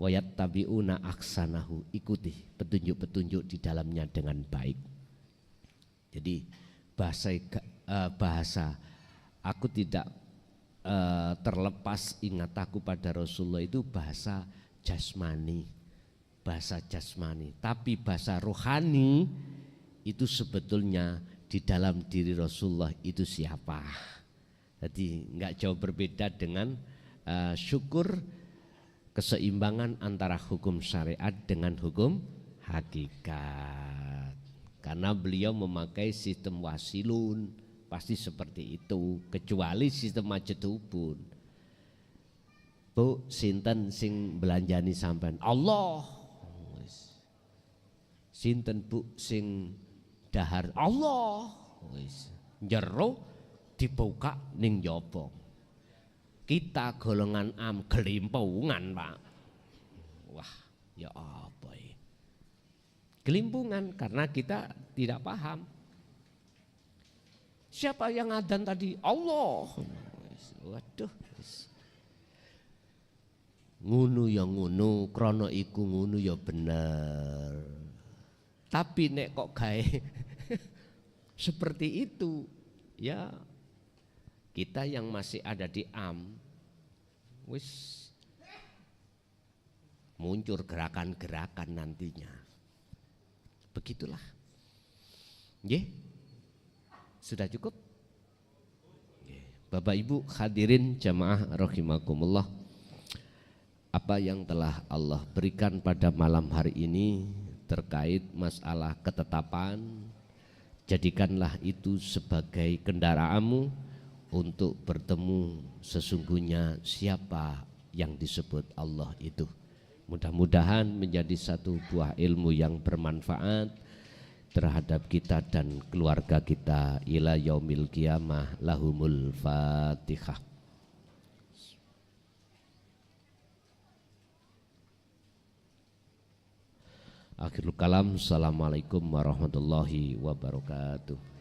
wayattabi'una aksanahu, ikuti petunjuk-petunjuk di dalamnya dengan baik. Jadi bahasa aku tidak terlepas ingat aku pada Rasulullah itu bahasa jasmani, tapi bahasa rohani itu sebetulnya di dalam diri Rasulullah itu siapa. Jadi nggak jauh berbeda dengan syukur keseimbangan antara hukum syariat dengan hukum hakikat. Karena beliau memakai sistem wasilun, pasti seperti itu, kecuali sistem majetubun. Bu, sinten sing belanjani sampean? Allah. Sinten bu sing dahar? Allah. Wis. Jero dibuka ning njaba. Kita golongan gelimpungan, Pak. Wah, ya apa ya? Gelimpungan karena kita tidak paham. Siapa yang adzan tadi? Allah. Waduh. Ngunu ya ngunu, krono iku ngunu ya bener. Tapi nek kok gawe seperti itu, ya kita yang masih ada di wis muncul gerakan-gerakan nantinya. Begitulah. Nggih. Sudah cukup? Nggih. Bapak Ibu hadirin jamaah rahimakumullah. Apa yang telah Allah berikan pada malam hari ini terkait masalah ketetapan, jadikanlah itu sebagai kendaraanmu untuk bertemu sesungguhnya siapa yang disebut Allah itu. Mudah-mudahan menjadi satu buah ilmu yang bermanfaat terhadap kita dan keluarga kita ila yaumil qiyamah. Lahumul Fatihah. Akhirul kalam. Assalamualaikum warahmatullahi wabarakatuh.